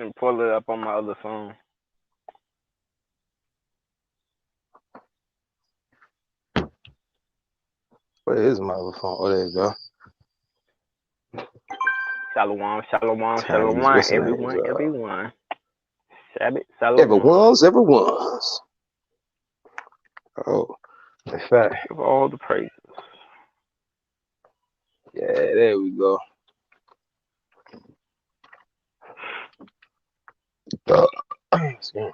and pull it up on my other phone. Where is my other phone? Oh, there you go. Shalom, shalom, Turn these shalom, what's the names everyone, everyone. Shabbat, shalom. everyone's. Oh, in fact, Give all the praise. yeah, there we go. Uh, excuse me.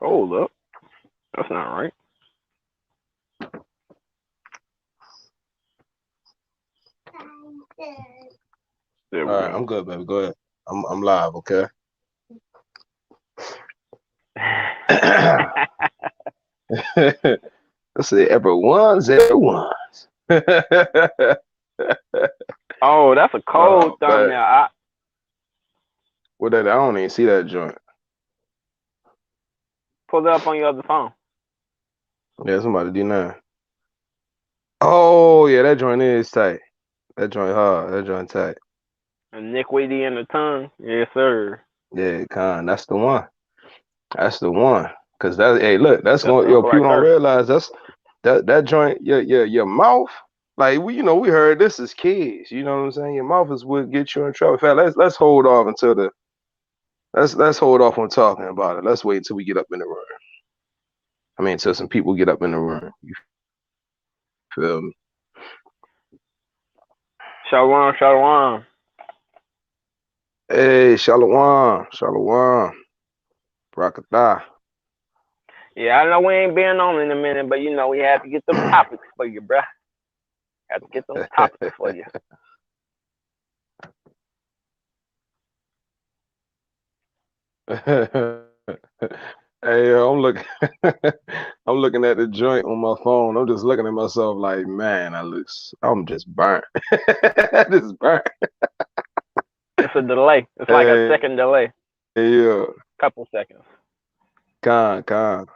Hold up. That's not right. There All we right, go. I'm good, baby. Go ahead. I'm live, okay? Let's see, everyone's. Oh, that's a cold Oh man, thumbnail. what that? I don't even see that joint. Pull it up on your other phone. Yeah, somebody do now. Oh yeah, that joint is tight. That joint hard. That joint tight. Iniquity in the tongue. Yes, sir. Yeah, con. That's the one. That's the one. Cause that. Hey, look, that's That's going. the Yo, uncle people right don't there. realize that joint. Your mouth. Like we heard this as kids. You know what I'm saying? Your mouth is what get you in trouble. In fact, let's hold off until the let's hold off on talking about it. Let's wait until we get up in the room. I mean, until some people get up in the room. You feel me? Shalom, shalom. Hey, Shalom, Shalom, Brakatah. Yeah, I know we ain't been on in a minute, but we had to get them topics for you, bruh. Had to get them topics for you. Hey, I'm looking, I'm looking at the joint on my phone. I'm just looking at myself like, man, I'm just burnt. Just burnt. It's a delay. It's like a Hey, second delay. yeah, Couple seconds. con.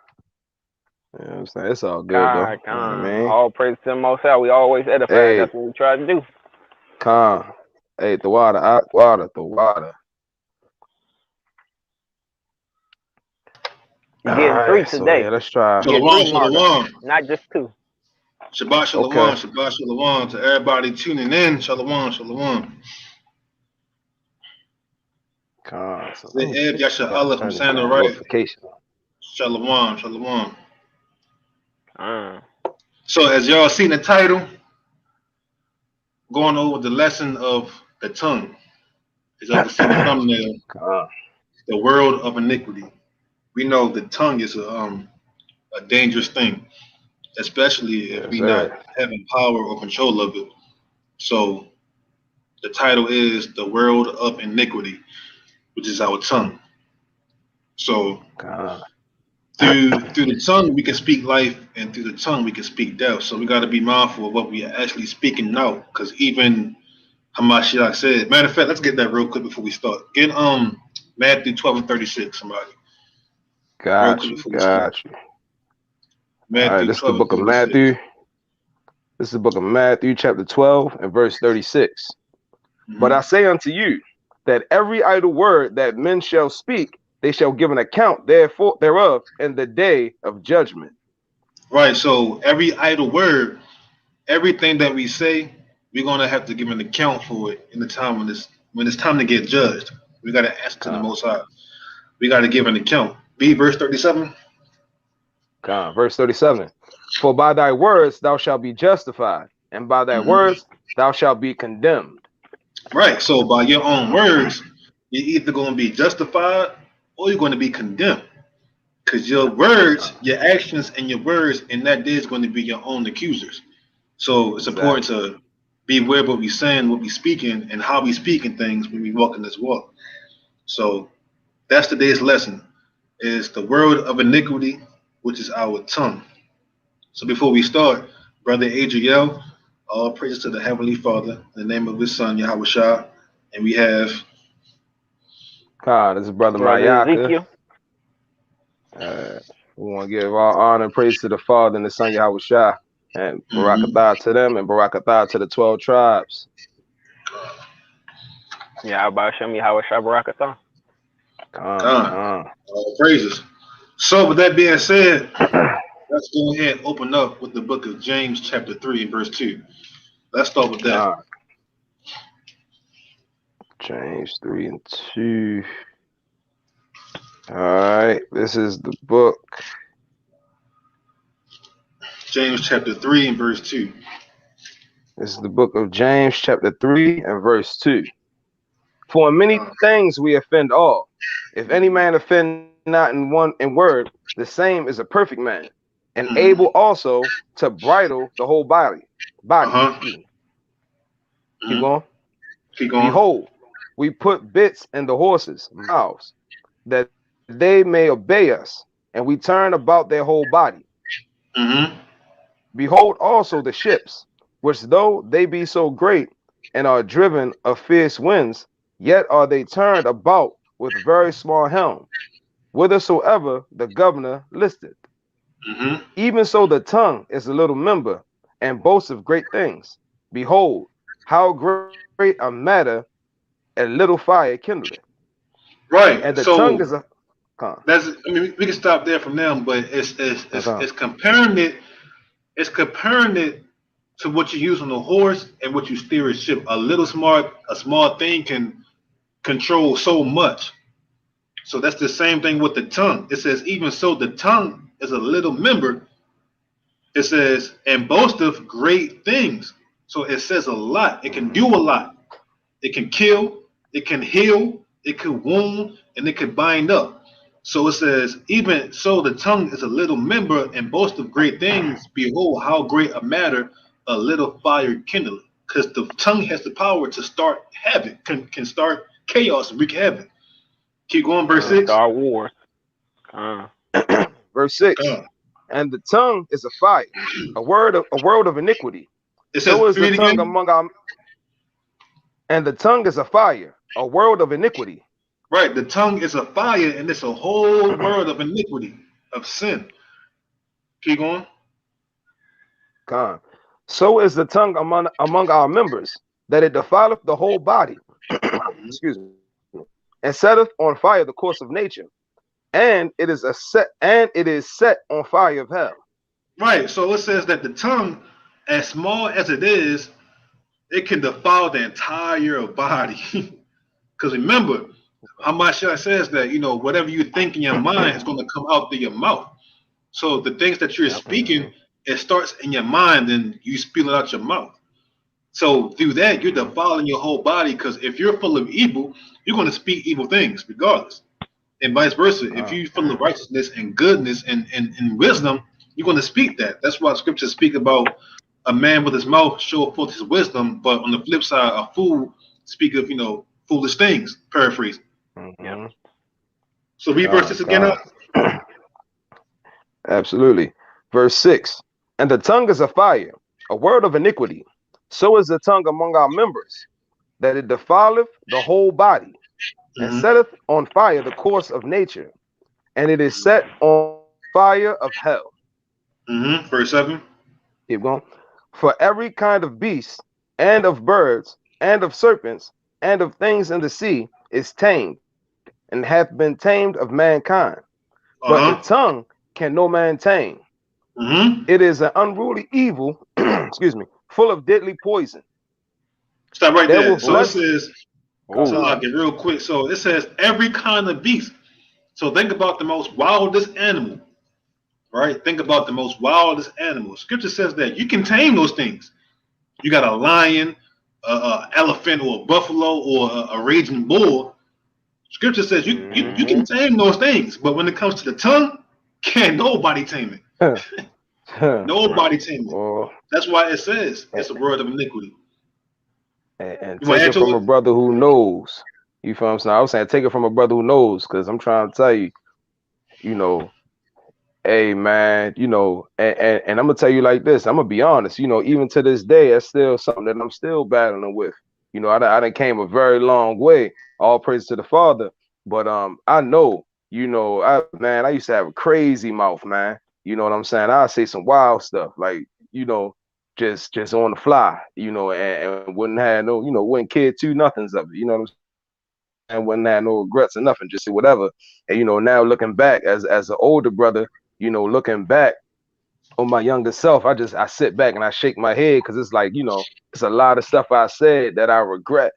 You know what I'm saying? It's all good though. Con, You know what I con. mean? All praise to the Most High. We always edified. Hey, That's what we try to do. con. Hey, the water. You're All getting three right, so yeah, today. let's try. You're getting three Shalom, martyrs, shalom. not just two. Shabbat Okay. shalom, Shabbat shalom to everybody tuning in. Shalom, shalom. So let The me Eb see. Yasha I gotta Allah, if I'm turn this saying it damn right. notification on. Shalom, shalom. Uh, So, as y'all seen the title, going over the lesson of the tongue. As y'all can see the thumbnail, Con, the world of iniquity. We know the tongue is a dangerous thing, especially if yes, we sir. not having power or control of it. So, the title is the world of iniquity, which is our tongue. So, Con. through the tongue we can speak life, and through the tongue we can speak death. So we got to be mindful of what we are actually speaking out, because even Hamashiach said, matter of fact, let's get that real quick before we start. Get Matthew 12:36, somebody, real quick before we start. Got you. All right, Matthew this is the 12 and book of 36. Matthew. This is the book of Matthew, chapter 12, and verse 36. But I Mm-hmm. say unto you that every idle word that men shall speak, they shall give an account thereof in the day of judgment. Right. So every idle word, everything that we say, we're gonna have to give an account for it in the time when it's time to get judged. We got to answer to the Con, Most High. We got to give an account. Be verse 37. verse 37. For by thy words thou shalt be justified, and by thy Mm-hmm. words thou shalt be condemned. Right. So by your own words, you're either going to be justified or you're going to be condemned. Because your words, Con, your actions, and your words in that day is going to be your own accusers. So it's important exactly. to be aware of what we're saying, what we're speaking, and how we speaking things when we walk in this walk. So that's today's lesson: is the world of iniquity, which is our tongue. So before we start, Brother Adriel, all praises to the Heavenly Father in the name of His Son Yahweh Shah, and we have This is brother Brother Mayaka. Ezekiel. Uh, we want to give all honor and praise to the Father and the Son Yahweh Shah, and mhm, Barakatah to them, and Barakatah to the 12 tribes. Yeah, I about to show me how a Shabarakat. God, Con. all praises. So, with that being said, let's go ahead and open up with the book of James, chapter 3, and verse 2. Let's start with that. Con. James 3 and 2. All right. This is the book. James, chapter 3, and verse 2. This is the book of James, chapter 3 and verse 2. For in many Uh, things we offend all. If any man offend not in word, the same is a perfect man, and able mhm, also to bridle the whole body. uh-huh. Excuse me. Keep Mhm. going. Keep going. Behold, we put bits in the horses' mouths, that they may obey us, and we turn about their whole body. Mm-hmm. Behold also the ships, which though they be so great, and are driven of fierce winds, yet are they turned about with very small helm, whithersoever the governor listeth. Mm-hmm. Even so the tongue is a little member, and boasts of great things. Behold, how great a matter a little fire kindleth. And the Right. tongue is a So con. we can stop there from now, but it's comparing it to what you use on a horse and what you steer a ship. A small thing can control so much. So that's the same thing with the tongue. It says, even so, the tongue is a little member. It says, and boasteth great things. So it says a lot. It can do a lot. It can kill, it can heal, it can wound, and it can bind up. So it says, even so, the tongue is a little member and boast of great things. Behold, how great a matter a little fire kindleth. Because the tongue has the power to start havoc, can start chaos and wreak havoc. Keep going, verse Con. 6. Star Wars. Uh, Verse 6. God. And the tongue is a fire, a world of iniquity. It says, So is the read tongue again. among our and the tongue is a fire, a world of iniquity. Right, the tongue is a fire and it's a whole world of iniquity, of sin. Keep going. Con. So is the tongue among our members, that it defileth the whole body, excuse me, and setteth on fire the course of nature, and it is set on fire of hell. Right, so it says that the tongue, as small as it is, it can defile the entire body. Because remember, how much I says that, whatever you think in your mind is going to come out through your mouth. So the things that you're yep. speaking, it starts in your mind and you spill it out your mouth. So through that, you're defiling your whole body because if you're full of evil, you're going to speak evil things regardless. And vice versa. If Con. you're full of righteousness and goodness and wisdom, you're going to speak that. That's why scriptures speak about a man with his mouth show forth his wisdom, but on the flip side, a fool speak of, foolish things, paraphrase. Yep. Mhm. So read verse Con. 6 again up. Absolutely. Verse 6. And the tongue is a fire, a word of iniquity. So is the tongue among our members, that it defileth the whole body, and Mm-hmm. setteth on fire the course of nature, and it is set on fire of hell. Mm-hmm. Verse 7. Keep going. For every kind of beast, and of birds, and of serpents, and of things in the sea is tamed, and hath been tamed of mankind. But the Uh-huh. tongue can no man tame. Mm-hmm. It is an unruly evil, excuse me, full of deadly poison. Stop right There there. will So it Oh, flesh. says, so God. Oh, like it real quick. So it says every kind of beast. So think about the most wildest animal, right? Think about the most wildest animal. Scripture says that you can tame those things. You got a lion, a elephant, or a buffalo, or a raging bull. Scripture says you Mm-hmm. can tame those things, but when it comes to the tongue, can't nobody tame it. Right. Nobody tame it. or That's why it says and, it's a word of iniquity. and You want take to add it to from it? a brother who knows. You feel what I'm saying? I was saying take it from a brother who knows, because I'm trying to tell you, you know, hey man, and I'm gonna tell you like this. I'm gonna be honest. Even to this day, that's still something that I'm still battling with. I done came a very long way. All praise to the Father. But I know, I used to have a crazy mouth, man. You know what I'm saying? I say some wild stuff, like just on the fly, and wouldn't have no, wouldn't care two nothings of it. You know what I'm saying? Wouldn't have no regrets or nothing, just say whatever. And now looking back as an older brother, looking back on my younger self, I sit back and I shake my head because it's like, it's a lot of stuff I said that I regret.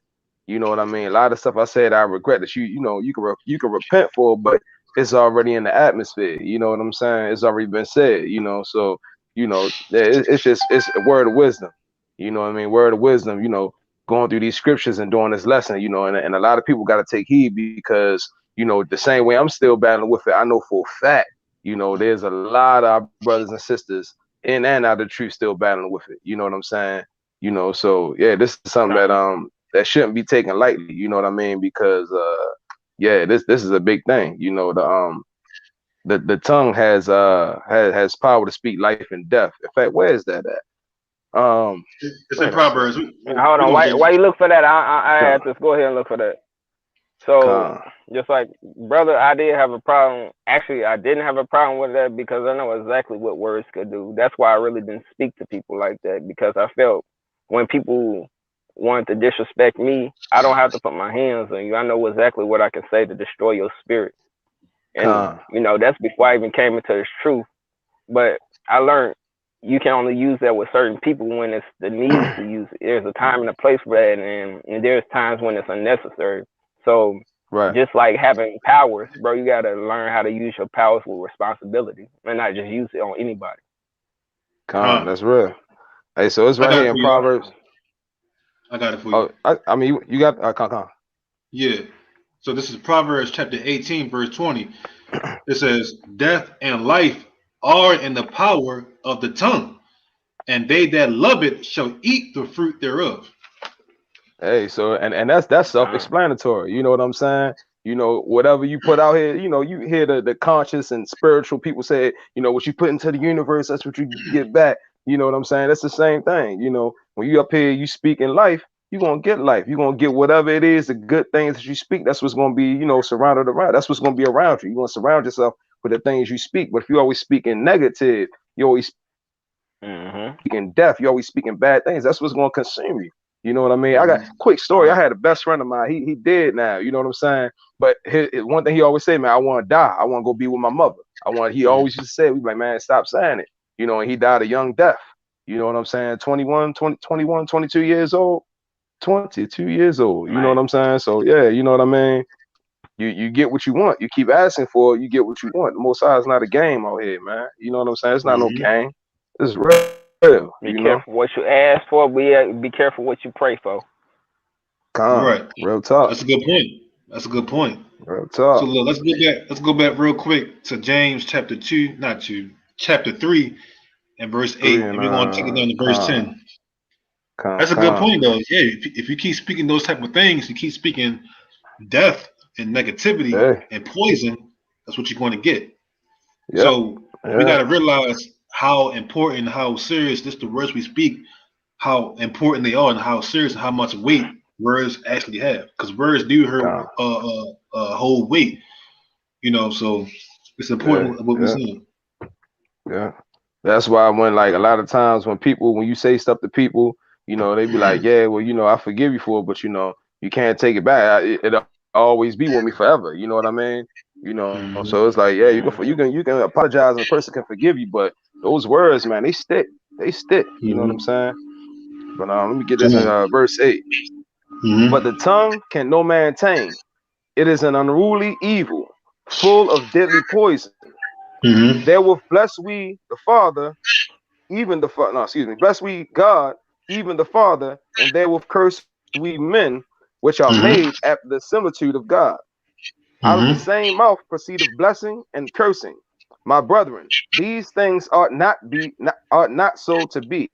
You know what I mean? A lot of stuff I said I regret that you can repent for, but it's already in the atmosphere. You know what I'm saying? It's already been said. So it's a word of wisdom. You know what I mean? Word of wisdom. Going through these scriptures and doing this lesson. And a lot of people got to take heed because the same way I'm still battling with it. I know for a fact. There's a lot of our brothers and sisters in and out of the truth still battling with it. You know what I'm saying? So yeah, this is something that shouldn't be taken lightly. You know what I mean? Because yeah, this is a big thing. The tongue has power to speak life and death. In fact, where is that at? It's in Proverbs. Hold on, why you look for that? I had to go ahead and look for that. So just like brother, I did have a problem. Actually, I didn't have a problem with that because I know exactly what words could do. That's why I really didn't speak to people like that, because I felt when people wanted to disrespect me, I don't have to put my hands on you. I know exactly what I can say to destroy your spirit. And that's before I even came into this truth. But I learned you can only use that with certain people when it's the need to use it. There's a time and a place for that, and there's times when it's unnecessary. So just like having powers, bro, you gotta learn how to use your powers with responsibility and not just use it on anybody. That's real. Hey, so it's right here in Proverbs. I got it for you. I mean, you got Con. Yeah. So this is Proverbs chapter 18, verse 20. It says, "Death and life are in the power of the tongue, and they that love it shall eat the fruit thereof." Hey, so and that's self-explanatory. You know what I'm saying? Whatever you put out here, you hear the conscious and spiritual people say, what you put into the universe, that's what you get back. You know what I'm saying? That's the same thing. When you up here, you speak in life, you're gonna get life. You're gonna get whatever it is, the good things that you speak. That's what's gonna be, surrounded around. That's what's gonna be around you. You're gonna surround yourself with the things you speak. But if you always speaking negative, you always speaking death, you always speaking bad things, that's what's gonna consume you. You know what I mean? I got quick story. I had a best friend of mine. He dead now. You know what I'm saying? But one thing he always said, man, I want to die. I want to go be with my mother. He always used to say, we like, man, stop saying it. And he died a young death. You know what I'm saying? 21, 22 years old. 22 years old. You know what I'm saying? So yeah, you know what I mean? You get what you want. You keep asking for it, you get what you want. The Most High is not a game out here, man. You know what I'm saying? It's not no game. It's real. Be careful what you ask for. Be careful what you pray for. Right. Real talk. That's a good point. That's a good point. Real talk. So look, let's go back real quick to James chapter 3 and verse 8. And we're gonna take it down to verse 10. That's a good point though. Yeah, if you keep speaking those type of things, you keep speaking death and negativity and poison, that's what you're going to get. Yep. So we got to realize how important, how serious the words we speak, how important they are, and how serious and how much weight words actually have. Because words do hold weight, so it's important what we're saying. Yeah. That's why when a lot of times when you say stuff to people, they be like, yeah, well, I forgive you for it, but you can't take it back. It'll always be with me forever. You know what I mean? So it's like, yeah, you can apologize and a person can forgive you, but those words, man, they stick. You know what I'm saying? But let me get this in verse 8. But the tongue can no man tame. It is an unruly evil, full of deadly poison. Therewith bless we the Father, bless we God, even the Father, and therewith curse we men, which are made after the similitude of God. Out of the same mouth proceedeth blessing and cursing. My brethren, these things ought not so to be.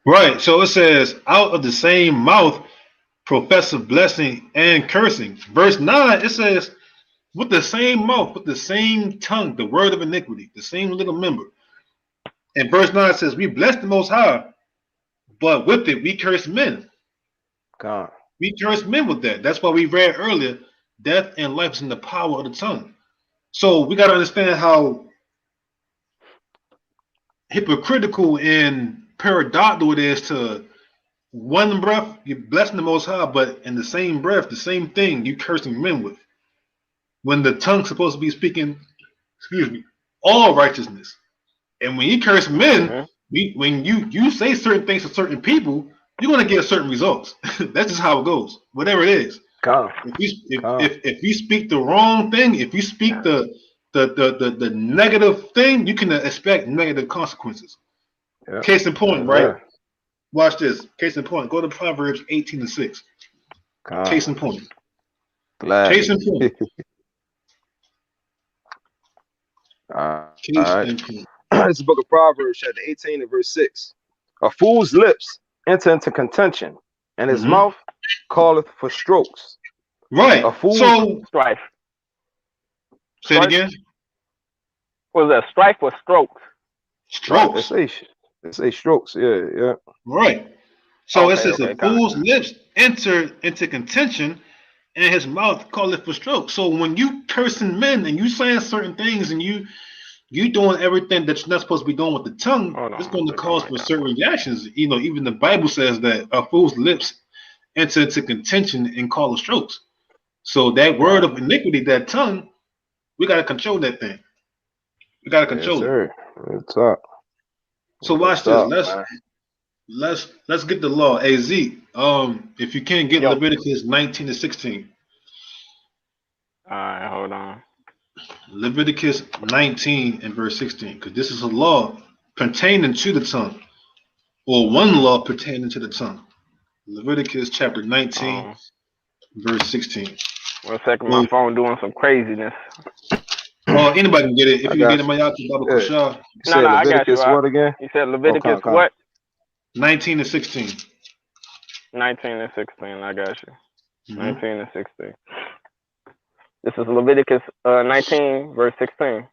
Right. So it says, out of the same mouth professeth blessing and cursing. Verse 9, it says, with the same mouth, with the same tongue, the word of iniquity, the same little member. And verse 9 says, we bless the Most High, but with it we curse men. God. We curse men with that. That's why we read earlier, death and life is in the power of the tongue. So we got to understand how hypocritical and paradoxical it is to one breath, you're blessing the Most High, but in the same breath, the same thing you cursing men with. When the tongue's supposed to be speaking, excuse me, all righteousness. And when you curse men, when you say certain things to certain people, you're gonna get certain results. That's just how it goes. Whatever it is. If you speak the wrong thing, if you speak the negative thing, you can expect negative consequences. Yeah. Case in point, right? Watch this. Case in point. Go to Proverbs 18:6. Case in point. Case in point. All right. It's the book of Proverbs, chapter 18 and verse 6. A fool's lips enter into contention, and his mouth calleth for strokes. Right. A fool's strife. Say it again. Was that strife or strokes? Strokes. They say strokes. Yeah. Right. So it says a fool's lips enter into contention, and his mouth calleth for strokes. So when you cursing men and you saying certain things and you doing everything that you're not supposed to be doing with the tongue, it's going to cause for certain reactions. You know, even the Bible says that a fool's lips enter into contention and call of strokes. So that word of iniquity, that tongue, we got to control that thing. We got to control it. What's up? So watch this. Let's get the law. Hey Z, if you can get Leviticus 19 to 16. All right, hold on. Leviticus 19 and verse 16, because this is a law pertaining to the tongue, or one law pertaining to the tongue. Leviticus chapter 19, verse 16. 1 second, my phone doing some craziness. Well, anybody can get it. If you can get it, Mayaki, Baba Kushah. No, I got you. What again? You said Leviticus what? 19 and 16. 19 and 16, I got you. 19 and 16. This is Leviticus 19, verse 16.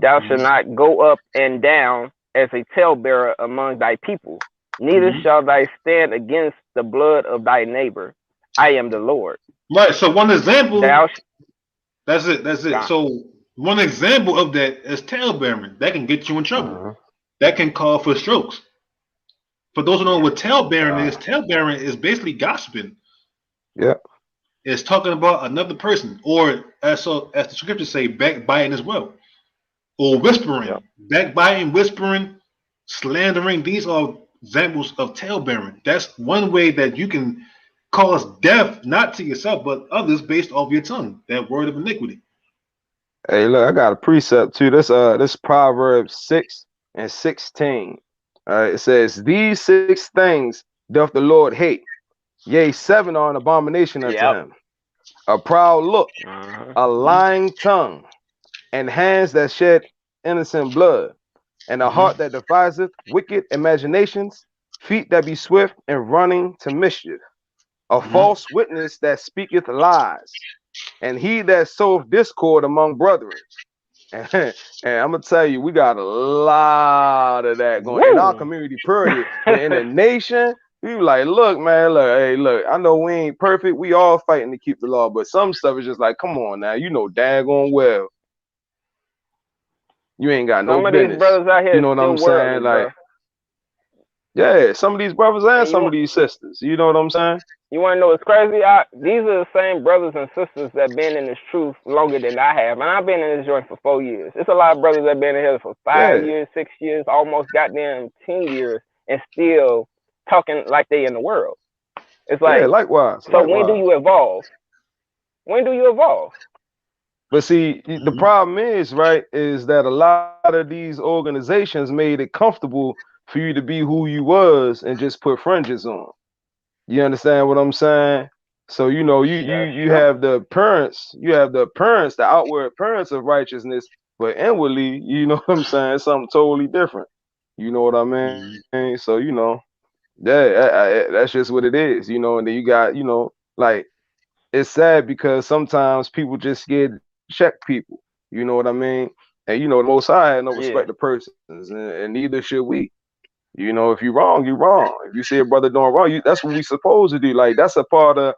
Thou shalt not go up and down as a talebearer among thy people, neither shall thy stand against the blood of thy neighbor. I am the Lord. Right, so one example, that's it. So one example of that is talebearing. That can get you in trouble. That can call for strokes. For those who know what talebearing is basically gossiping. Yeah. It's talking about another person, or as the scriptures say, backbiting as well, or whispering, backbiting, whispering, slandering. These are examples of talebearing. That's one way that you can cause death, not to yourself but others, based off your tongue. That word of iniquity. Hey, look, I got a precept too. This Proverbs 6 and 16. It says, "These 6 things doth the Lord hate. Yea, 7 are an abomination unto him: a proud look, a lying tongue, and hands that shed innocent blood, and a heart that deviseth wicked imaginations, feet that be swift in running to mischief, a false witness that speaketh lies, and he that soweth discord among brethren." And I'm gonna tell you, we got a lot of that going in our community, period. But in the nation, we like, look, man, look, I know we ain't perfect. We all fighting to keep the law, but some stuff is just like, come on now, you know daggone well. You ain't got no business. These brothers out here, you know what I'm saying? Like, yeah, some of these brothers and some of these sisters. You know what I'm saying? You want to know what's crazy? These are the same brothers and sisters that been in this truth longer than I have. And I've been in this joint for 4 years. It's a lot of brothers that been in here for 5 years, 6 years, almost goddamn 10 years, and still talking like they in the world. It's like, likewise. So when do you evolve? When do you evolve? But see, the problem is that a lot of these organizations made it comfortable for you to be who you was and just put fringes on. You understand what I'm saying? So, you know, you have the appearance, the outward appearance of righteousness, but inwardly, you know what I'm saying, something totally different. You know what I mean? So, you know, that's just what it is, you know. And then you got, you know, like, it's sad because sometimes people just scared to check people. You know what I mean? And, you know, the Most High had no respect to persons, and neither should we. You know, if you're wrong, you're wrong. If you see a brother doing wrong, that's what we supposed to do. Like, that's love.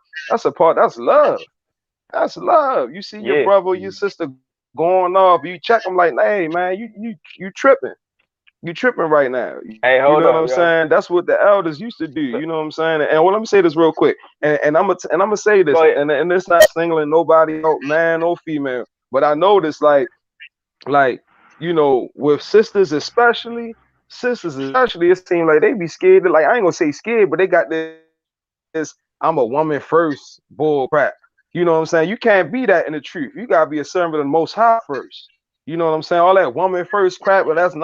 That's love. You see your brother or your sister going off, you check them like, hey man, you tripping. You tripping right now. Hey, You hold know what up, I'm yo. saying? That's what the elders used to do. You know what I'm saying? And well, let me say this real quick. And I'm gonna say this, Go ahead. and it's not singling nobody out, man or female. But I noticed like with sisters especially, it seems like they be scared. Like I ain't gonna say scared, but they got this I'm a woman first bull crap. You know what I'm saying? You can't be that in the truth. You gotta be a servant of the Most High first. You know what I'm saying? All that woman first crap, but that's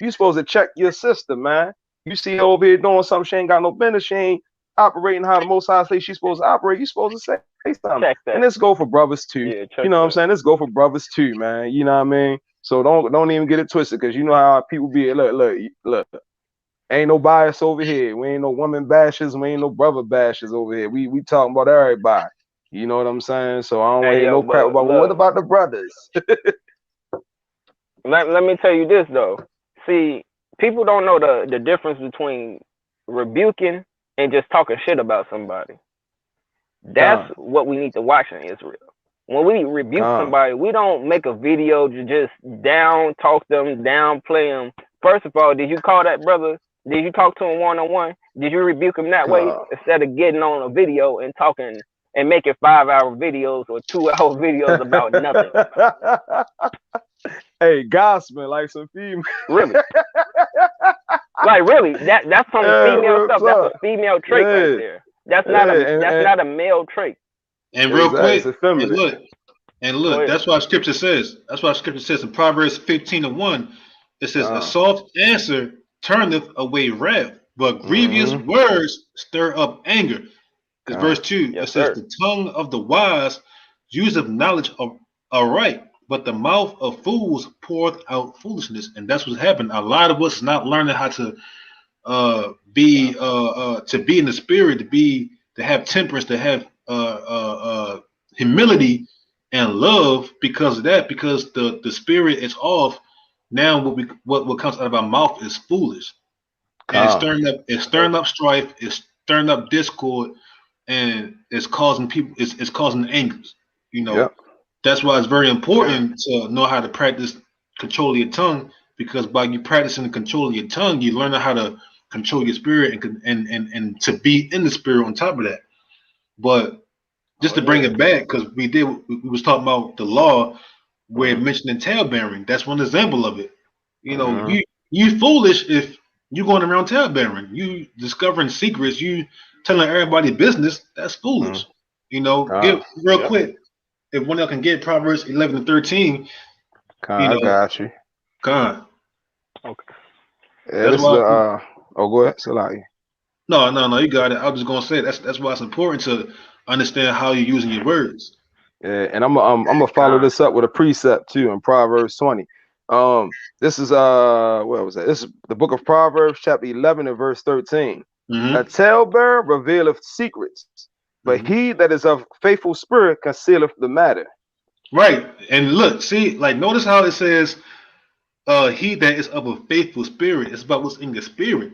You supposed to check your sister, man. You see her over here doing something she ain't got no business. She ain't operating how the Most High say she's supposed to operate. You supposed to say something. Check And that. this go for brothers too. Yeah, You check know what I'm that. saying? This go for brothers too, man. You know what I mean? So don't even get it twisted, because you know how people be. Look. Ain't no bias over here. We ain't no woman bashers. We ain't no brother bashers over here. We talking about everybody. You know what I'm saying? So I don't want to Hey, hear yo, no crap but about, well, what look, about the brothers? let me tell you this though. See, people don't know the difference between rebuking and just talking shit about somebody. That's Con, what we need to watch in Israel. When we rebuke con, somebody, we don't make a video to just down talk them, downplay them. First of all, did you call that brother? Did you talk to him one on one? Did you rebuke him that way con. instead of getting on a video and talking and making 5 hour videos or 2 hour videos about nothing? Hey, gospel like some female. Really, like really, that's some Yeah, female real stuff. That's a talk. female trait right Yeah, there. That's not yeah, a that's not a male trait. And real exactly. It's quick, and effeminate. look, Go ahead. that's what scripture says. That's what scripture says in Proverbs 15:1. It says, "A Con. soft answer turneth away wrath, but grievous Mm-hmm. words stir up anger." Because verse Con. 2, it Yes, says, sir. "The tongue of the wise useth knowledge of aright, but the mouth of fools poureth out foolishness." And that's what's happened. A lot of us is not learning how to to be in the spirit, to have temperance, to have humility and love because of that, because the spirit is off. Now what comes out of our mouth is foolish, and Con. Yes, sir. stirring up strife, it's stirring up discord, and it's causing people, it's causing angers. You know, Yep. that's why it's very Con. important to know how to practice control your tongue, because by you practicing the control of your tongue, you learn how to control your spirit and to be in the spirit on top of that. But just Oh to bring yeah. it back, because we was talking about the law where it Mm-hmm. mentioned in tail bearing. That's one example of it. You know, Mm-hmm. you foolish if you going around tail bearing, you discovering secrets, you telling everybody business. That's Mm-hmm. foolish. You know, Con. get real Yep. quick. If one of y'all can get Proverbs 11:13, Con. you I know, got you. God. Okay. Yeah, That's this is why. the oh, go ahead, Salaki. No, you got it. I was just gonna say that's why it's important to understand how you're using your words. Yeah, and I'm gonna follow Con. this up with a precept too in Proverbs 20. This is where was that? This is the book of Proverbs, chapter 11 and verse 13. A Hmm. talebearer revealeth secrets, but Hmm. he that is of faithful spirit concealeth the matter. Right. And look, see, like notice how it says, he that is of a faithful spirit. It's about what's in the spirit.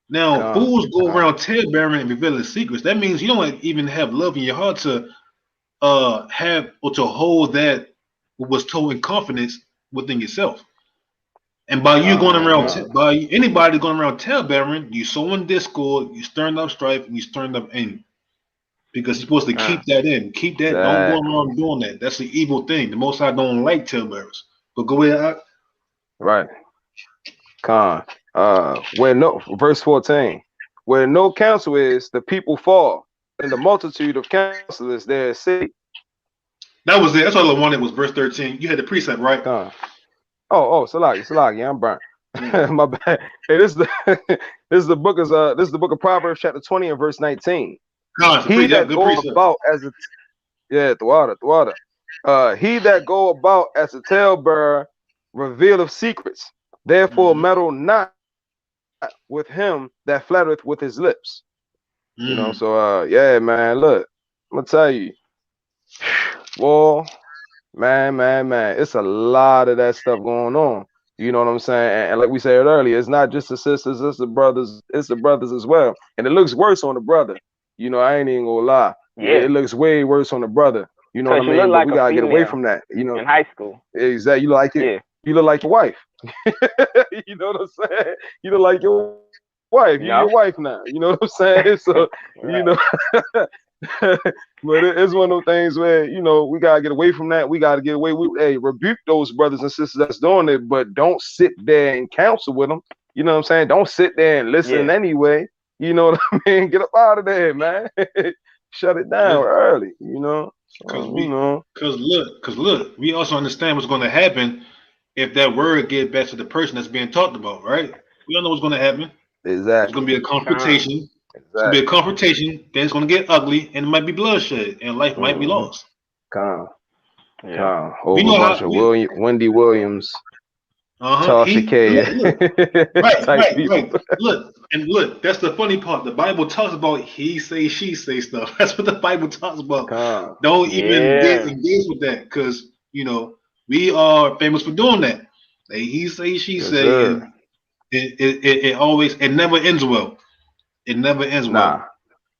Now, Con, fools go con, around tale bearing and revealing secrets. That means you don't even have love in your heart to have or to hold that what was told in confidence within yourself. And by you going con, around, con, by anybody going around tale bearing, you sowing discord, you stirring up strife, and you stirring up anger. Because you're supposed to keep Con. that in. Keep that. Don't go exactly. around doing that. That's the evil thing. The Most High don't like tale bearers. But go ahead. Right. Con. Where no verse 14. Where no counsel is, the people fall. In the multitude of counselors there is safety. That was it. That's all I wanted was verse 13. You had the precept, right? Con. Oh, Salaki, I'm burnt. Mm. My bad. Hey, this is the this is the book of Proverbs, chapter 20 and verse 19. Con, it's a He yep, that good go precept. about as a thwada. He that go about as a talebearer revealeth secrets. Therefore Mm-hmm. meddle not with him that flattereth with his lips. You know, Mm. so yeah, man. Look, I'm gonna tell you, boy, man, it's a lot of that stuff going on. You know what I'm saying? And like we said earlier, it's not just the sisters, it's the brothers as well. And it looks worse on the brother. You know, I ain't even gonna lie. Yeah. It looks way worse on the brother. You know what Cause I you look mean? But like we a gotta get away female from that. You know, in high school. exactly. You like it. Yeah. You look like your wife. You know what I'm saying? You look like your wife. You your wife now. You know what I'm saying? So you know, but it's one of those things where we gotta get away from that. We gotta get away. Rebuke those brothers and sisters that's doing it, but don't sit there and counsel with them. You know what I'm saying? Don't sit there and listen anyway. You know what I mean? Get up out of there, man. Shut it down early. Cause look, we also understand what's going to happen if that word get back to the person that's being talked about, right? We don't know what's going to happen. Exactly. It's going to be a confrontation. It's going to be a confrontation. Then it's going to get ugly, and it might be bloodshed, and life might be lost. Whole bunch of Wendy Williams, Tasha K. Right. Look. That's the funny part. The Bible talks about he say, she say stuff. That's what the Bible talks about. Don't even engage with that, because we are famous for doing that. Like, he say, she say, and it never ends well. It never ends well.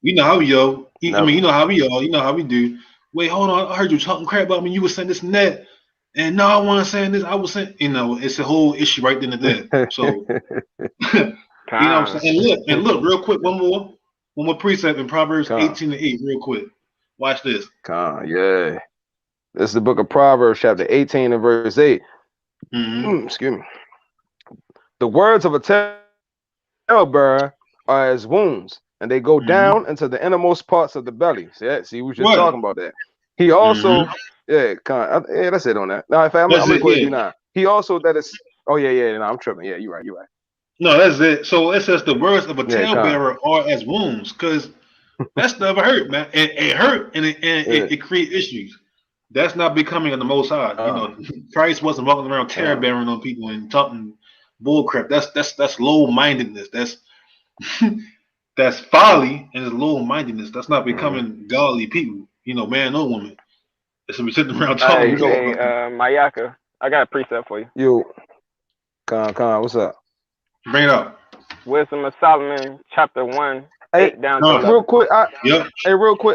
You know how we are. You know how we are. You know how we do. Wait, hold on. I heard you talking crap about me. You were saying this and that. And no, I wasn't saying this. I was saying, it's a whole issue right then and there. So, you know what I'm saying? And look, real quick, one more precept in Proverbs 18:8, real quick. Watch this. This is the book of Proverbs, chapter 18 and verse 8. Excuse me. The words of a talebearer are as wounds, and they go down into the innermost parts of the belly. See, we were just talking about that. He also, that's it on that. Now, in fact, I'm gonna quote you now. He also no, I'm tripping. Yeah, you're right. No, that's it. So it says the words of a talebearer are as wounds, because that's never hurt, man. It hurt, and it creates issues. That's not becoming of the Most High. Christ wasn't walking around talebearing on people and talking bullcrap. That's low mindedness. That's folly, and it's low mindedness. That's not becoming godly people. Man or woman. It's be sitting around talking. Mayaka, I got a precept for you. Yo, Con, what's up? Bring it up. Wisdom of Solomon, chapter 1, 8 down to 11. Real quick,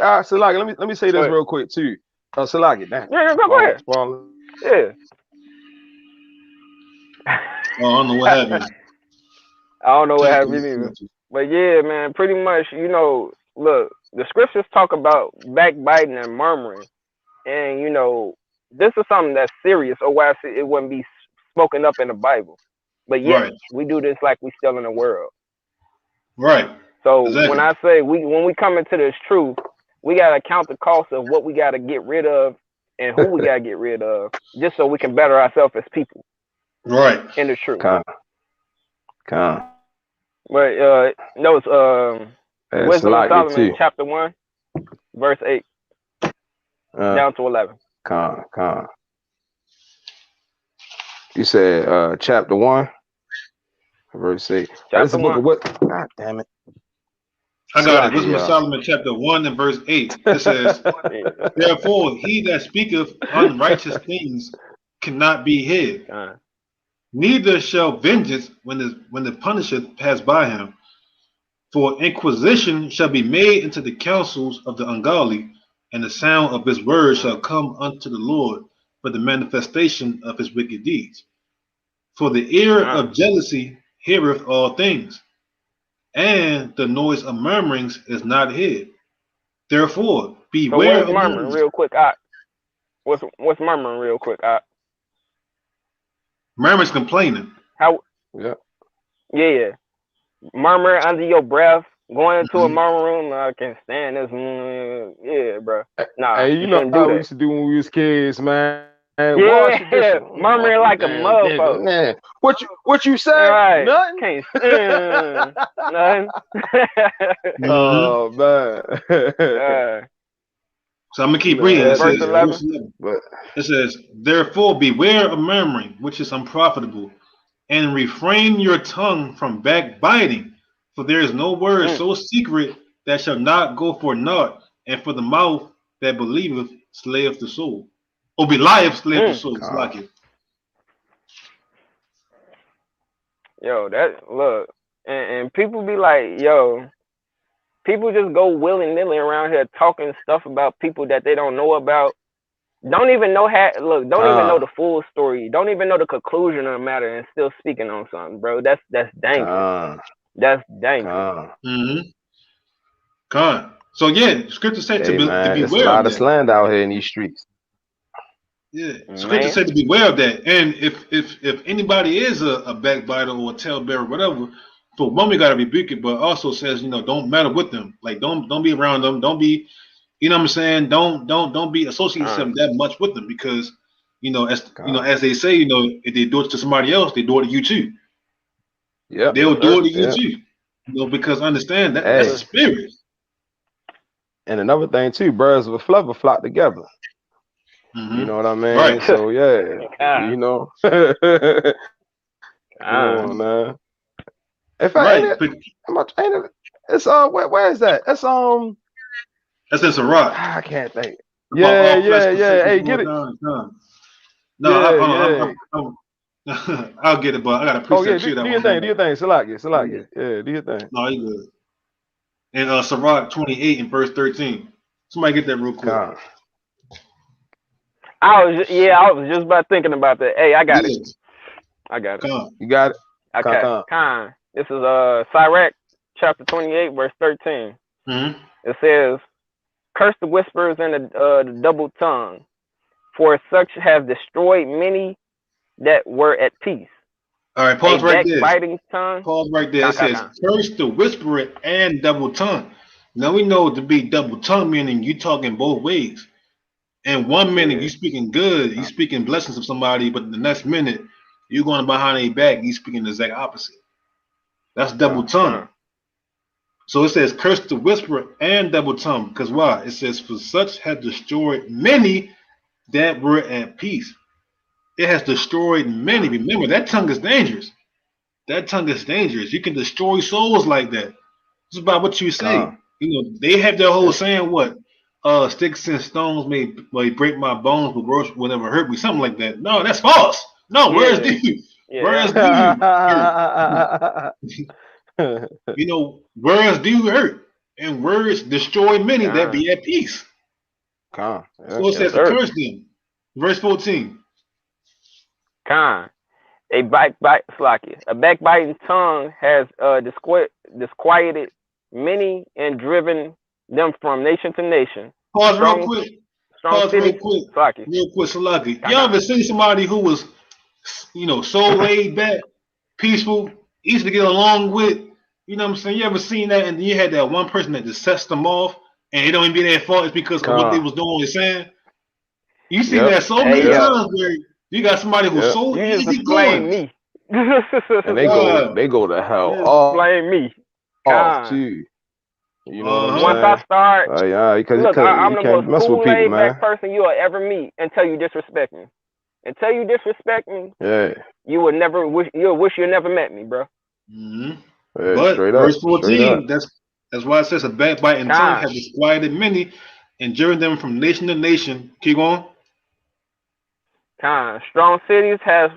Salaki, let me say this real quick too. Salaki, damn. Yeah, go ahead. Yeah. I don't know what happened. I don't know what happened either. But yeah, man, pretty much, look, the scriptures talk about backbiting and murmuring. And, this is something that's serious, or else it wouldn't be spoken up in the Bible. But yet, we do this like we still in the world. Right. So when I say when we come into this truth, we got to count the cost of what we got to get rid of and who we got to get rid of, just so we can better ourselves as people. Right. In the truth. But it's Wisdom of Solomon, chapter 1, verse 8, down to 11. You said chapter 1, verse 8. Chapter 1. God damn it. I got it. Wisdom of Solomon, chapter 1 and verse 8. It says, therefore, he that speaketh unrighteous things cannot be hid. Neither shall vengeance when the punisher pass by him. For inquisition shall be made into the counsels of the ungodly, and the sound of his words shall come unto the Lord for the manifestation of his wicked deeds. For the ear of jealousy heareth all things, and the noise of murmurings is not hid. Therefore, beware of murmuring real quick. What's murmuring real quick? Murmuring's complaining. Yeah. Murmur under your breath, going into a murmur room. I can't stand this. Yeah, bro. Nah, hey, you know how we used to do when we was kids, man. Yeah, murmuring like a motherfucker. Man. What you say? Right. Nothing. Can't stand nothing. Oh man. So I'm gonna keep reading. Verse 11. It says, therefore beware of murmuring, which is unprofitable, and refrain your tongue from backbiting, for there is no word so secret that shall not go for naught, and for the mouth that believeth slayeth the soul. Or belieth slayeth the soul. It's like it. Yo, look, and people be like, people just go willy-nilly around here talking stuff about people that they don't know about, don't even know don't even know the full story. Don't even know the conclusion of the matter, and still speaking on something, bro. That's dangerous. That's dangerous. So yeah, scripture said to man, it's a beware of lot of that. slander out here in these streets. Yeah, scripture said to beware of that. And if anybody is a backbiter or a talebearer, whatever, for one we gotta rebuke it, but also says, don't meddle with them. Like don't be around them. Don't be, you know what I'm saying? Don't be associating yourself that much with them, because as they say, if they do it to somebody else, they do it to you too. Yeah, they'll do it to you too. Because understand that's a spirit. And another thing too, birds with flubber flock together. You know what I mean? Right. So come on, man. If I ain't it, it's where is that? It's that's in Sirach. I can't think. Yeah. Hey, get it. No, I'll get it, but I got a precept too. Do your thing. Salakia. Yeah, do your thing. No, you good. And Sirach 28 and verse 13. Somebody get that real quick. I was just about thinking about that. Hey, I got it. I got it. You got it? Okay. Con. This is Sirach chapter 28, verse 13. It says, "Curse the whisperers and the double tongue, for such have destroyed many that were at peace." All right, pause right there. Biting tongue. Pause right there. It says, "Curse the whisperer and double tongue." Now we know to be double tongue meaning you talking both ways. And 1 minute you speaking good, you speaking blessings of somebody, but the next minute you going behind their back, you speaking the exact opposite. That's double tongue. So it says, "Curse the whisperer and double tongue," because why? It says, "For such have destroyed many that were at peace." It has destroyed many. Remember, that tongue is dangerous. That tongue is dangerous. You can destroy souls like that. It's about what you say. They have their whole saying, what? Sticks and stones may break my bones, but words will never hurt me. Something like that. No, that's false. No, words do. Words do hurt. Words do hurt. And words destroy many that be at peace. So it says to curse them. Verse 14. A backbiting tongue has disquieted many and driven them from nation to nation. Pause real quick. Salaki. Y'all ever seen somebody who was, so laid back, peaceful, easy to get along with? You know what I'm saying? You ever seen that? And then you had that one person that just sets them off, and it don't even be their fault. It's because of what they was doing and saying. You see that so many times where you got somebody who's so easy going. Me. And they go to hell. Blame me. Too. You know what I'm once saying? I start, look, I'm the most cool laid back person you will ever meet until you disrespect me. Until you disrespect me, you will never wish you never met me, bro. But verse 14, that's why it says, "A backbiting tongue has disquieted many, enduring them from nation to nation." Keep going. Strong cities has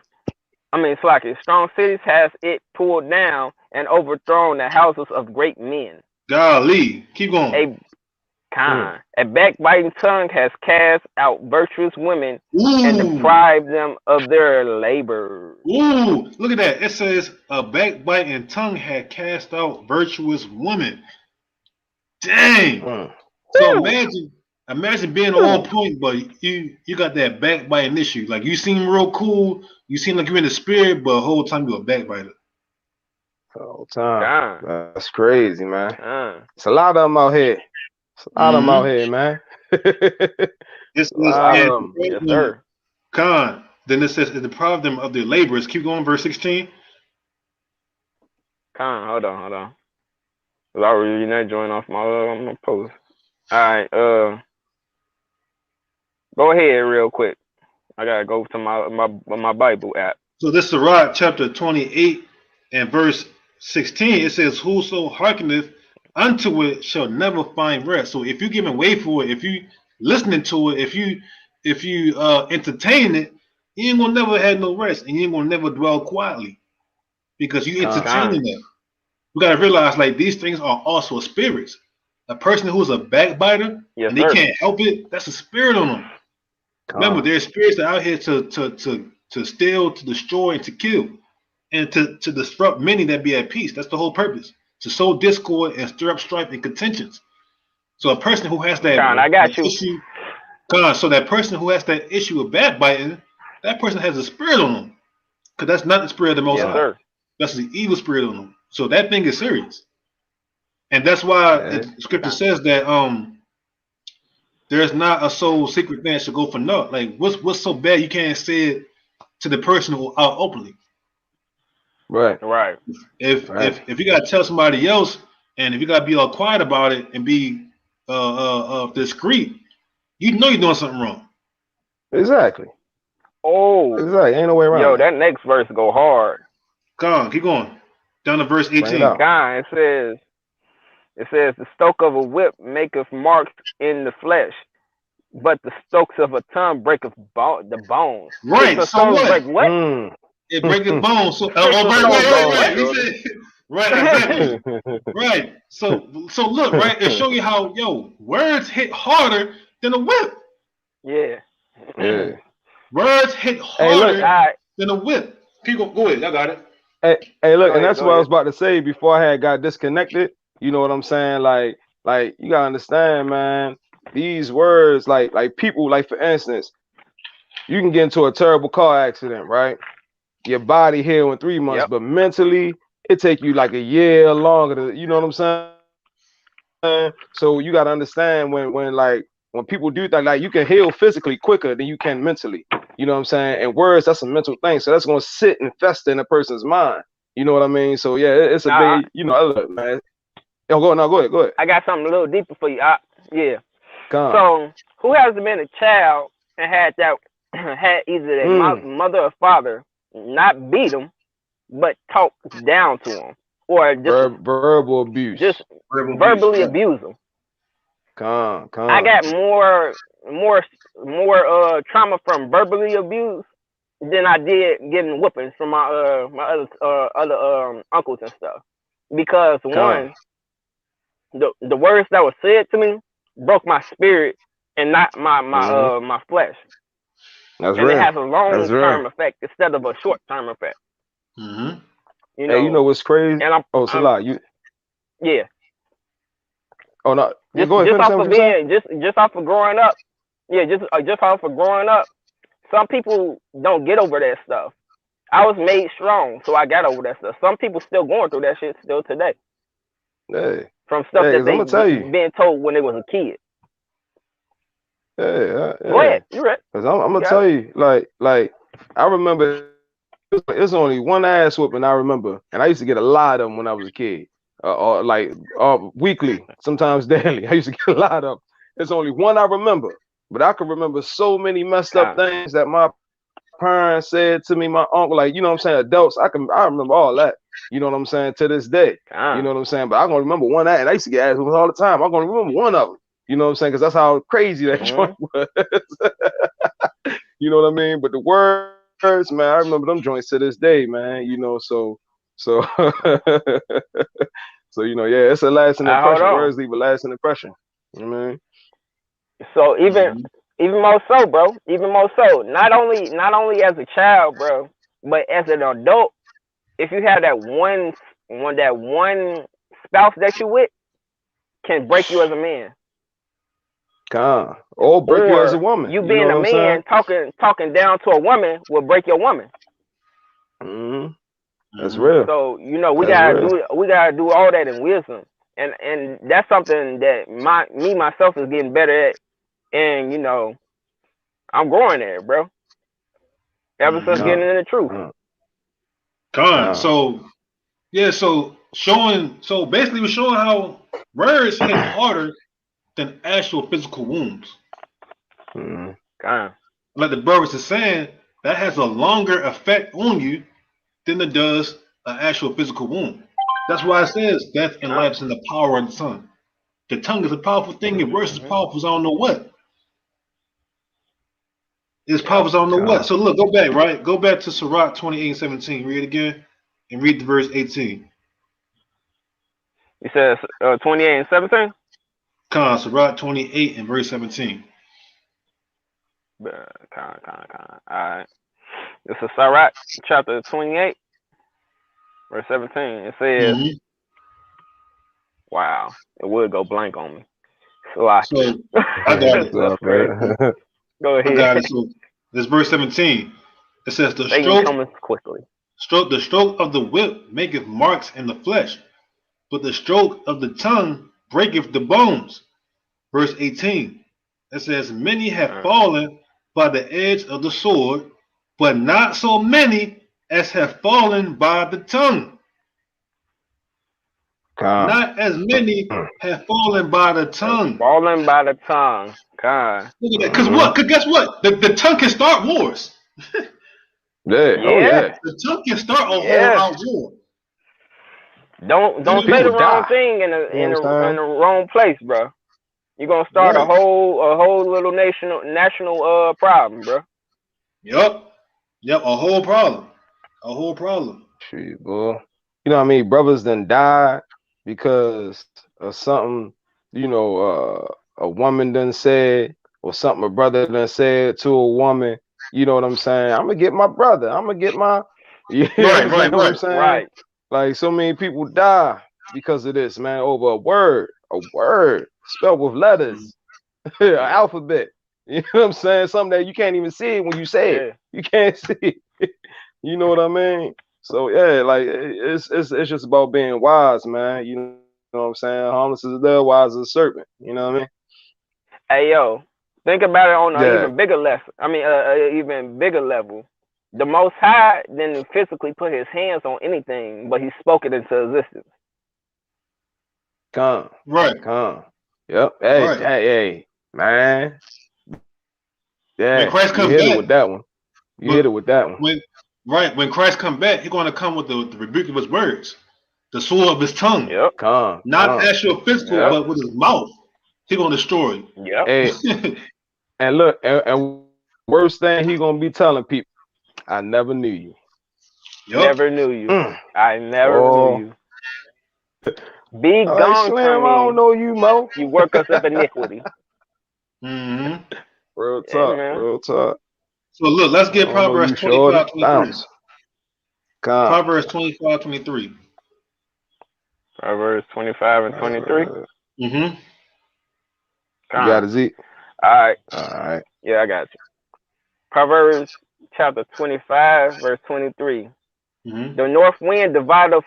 it pulled down and overthrown the houses of great men. Golly, keep going. A backbiting tongue has cast out virtuous women and deprived them of their labor. Look at that. It says a backbiting tongue had cast out virtuous women. Dang. So imagine being on point, but you got that backbiting issue. Like you seem real cool, you seem like you're in the spirit, but the whole time you're a backbiter. Whole time. That's crazy, man. It's a lot of them out here. It's a lot of them out here, man. Yes, sir. Then it says, "It deprived them of their labors." Keep going, verse 16. Hold on. You're not joining off my post. All right, go ahead real quick. I gotta go to my Bible app. So this is Sirach chapter 28 and verse 16. It says, "Whoso hearkeneth unto it shall never find rest." So if you're giving way for it, if you listening to it, if you entertain it, you ain't gonna never have no rest, and you ain't gonna never dwell quietly because you entertaining it. We gotta realize, like, these things are also spirits. A person who's a backbiter and they can't help it, that's a spirit on them. Remember, there's spirits that are out here to steal, to destroy, and to kill, and to disrupt many that be at peace. That's the whole purpose. To sow discord and stir up strife and contentions. So a person who has I got you. issue, so that person who has that issue of backbiting, that person has a spirit on them. Because that's not the spirit of the Most High. Sir. That's the evil spirit on them. So that thing is serious. And that's why the scripture says that there's not a soul secret thing that should go for naught. Like what's so bad you can't say it to the person out openly. Right. If you gotta tell somebody else, and if you gotta be all quiet about it and be discreet, you know you're doing something wrong. Exactly. Oh, exactly. Ain't no way around. Yo, that next verse go hard. Come on, keep going. Down to verse 18. It says, the stroke of a whip maketh marks in the flesh, but the strokes of a tongue breaketh the bones. Right. So what? Break what? It breaketh bones. So right, exactly. Right. So look, right, it show you how words hit harder than a whip. Yeah. Words hit harder than a whip. Go ahead, y'all got it. Hey, look, and that's what I was about to say before I had got disconnected. You know what I'm saying? Like you gotta understand, man. These words, like people, like for instance, you can get into a terrible car accident, right? Your body heal in 3 months, but mentally, it take you like a year longer to, you know what I'm saying? So you gotta understand when people do that, like you can heal physically quicker than you can mentally. You know what I'm saying? And words, that's a mental thing. So that's gonna sit and fester in a person's mind. You know what I mean? So yeah, it's a big, look, man. Yo, go ahead. I got something a little deeper for you. Yeah. Come so who has been a child and had either their mother or father not beat them, but talk down to them, or just verbal abuse, just verbally abuse them? Come. I got more trauma from verbally abuse than I did getting whoopings from my my other uncles and stuff, because one, the words that were said to me broke my spirit and not my flesh. That's and real. It has a long-term effect instead of a short-term effect. Mm-hmm. Hey, you know what's crazy? And Salah, you. Yeah. Oh no. Just off of growing up. Yeah, just off of growing up. Some people don't get over that stuff. I was made strong, so I got over that stuff. Some people still going through that shit still today. Hey. From stuff that they been told when they was a kid. Yeah. Go ahead, you're right. Cause I'm gonna tell you, like I remember it's only one ass whooping I remember, and I used to get a lot of them when I was a kid, or weekly, sometimes daily. I used to get a lot of them. It's only one I remember, but I can remember so many messed up things that my parents said to me, my uncle, like, you know what I'm saying, adults. I remember all that. You know what I'm saying, to this day. You know what I'm saying? But I'm gonna remember one that, and I used to get ass whoopings all the time. I'm gonna remember one of them. You know what I'm saying? Because that's how crazy that joint was. You know what I mean? But the words, man, I remember them joints to this day, man. You know, so so yeah, it's a lasting impression. Words leave a lasting impression. You know what I mean? So even more so, bro. Even more so. Not only as a child, bro, but as an adult, if you have that one spouse that you with, can break you as a man. Or break you as a woman. You being a man talking down to a woman will break your woman. That's real. So we gotta do all that in wisdom, and that's something that myself is getting better at, and I'm growing there, bro. Ever since getting into the truth. So basically we're showing how words hit harder than actual physical wounds. Like the brothers are saying, that has a longer effect on you than it does an actual physical wound. That's why it says death and life is in the power of the tongue. The tongue is a powerful thing, and words is powerful as I don't know what. It's powerful as I don't know what. So look, go back, right? Go back to Sirach 28:17. Read it again and read the verse 18. It says 28:17? Sirach 28 and verse 17. Con. All right. This is Sirach, chapter 28, verse 17. It says, Mm-hmm. wow, it would go blank on me. Slovakia. So I got it. That's crazy. Go I ahead. got it. So this verse 17. It says Satan cometh quickly. the stroke of the whip maketh marks in the flesh, but the stroke of the tongue breaketh the bones. Verse 18. It says, many have fallen by the edge of the sword, but not so many as have fallen by the tongue. Not as many have fallen by the tongue. Fallen by the tongue. God. Look at that. Because what? Because guess what? The tongue can start wars. Yeah. Oh yeah. The tongue can start a whole out war. Don't say the wrong thing in the wrong place, bro. You're gonna start a whole little national problem, bro. Yep, a whole problem. Shit, boy. You know what I mean? Brothers done died because of something, a woman done said, or something a brother done said to a woman. You know what I'm saying? I'm gonna get my brother. I'm gonna get my Right. what I'm saying? Right. Like so many people die because of this, man, over a word spelled with letters, an alphabet. You know what I'm saying? Something that you can't even see when you say it. You can't see it. You know what I mean? So yeah, like it's just about being wise, man. You know what I'm saying? Harmless as a dove, wise as a serpent. You know what I mean? Hey yo, think about it on an even bigger level. Even bigger level. The Most High didn't physically put His hands on anything, but He spoke it into existence. Come. Yep. Hey, man. Yeah. When Christ comes you hit back it with that one. Hit it with that one. When Christ comes back, He's going to come with the rebuke of His words, the sword of His tongue. Yep. Not actual physical, but with His mouth. He's going to destroy you. Yep. Hey, and look, and worst thing He gonna be telling people, I never knew you. Yep. Never knew you. I never knew you. Be gone Slim, from me. I don't know you, Mo. You workers of iniquity. Mm-hmm. Real talk. So look, let's get Proverbs 25:23. Proverbs 25:23. Proverbs 25 and 23. Mm-hmm. You got it, Zeke? All right. Yeah, I got you. Proverbs chapter 25, verse 23. Mm-hmm. The north wind divideth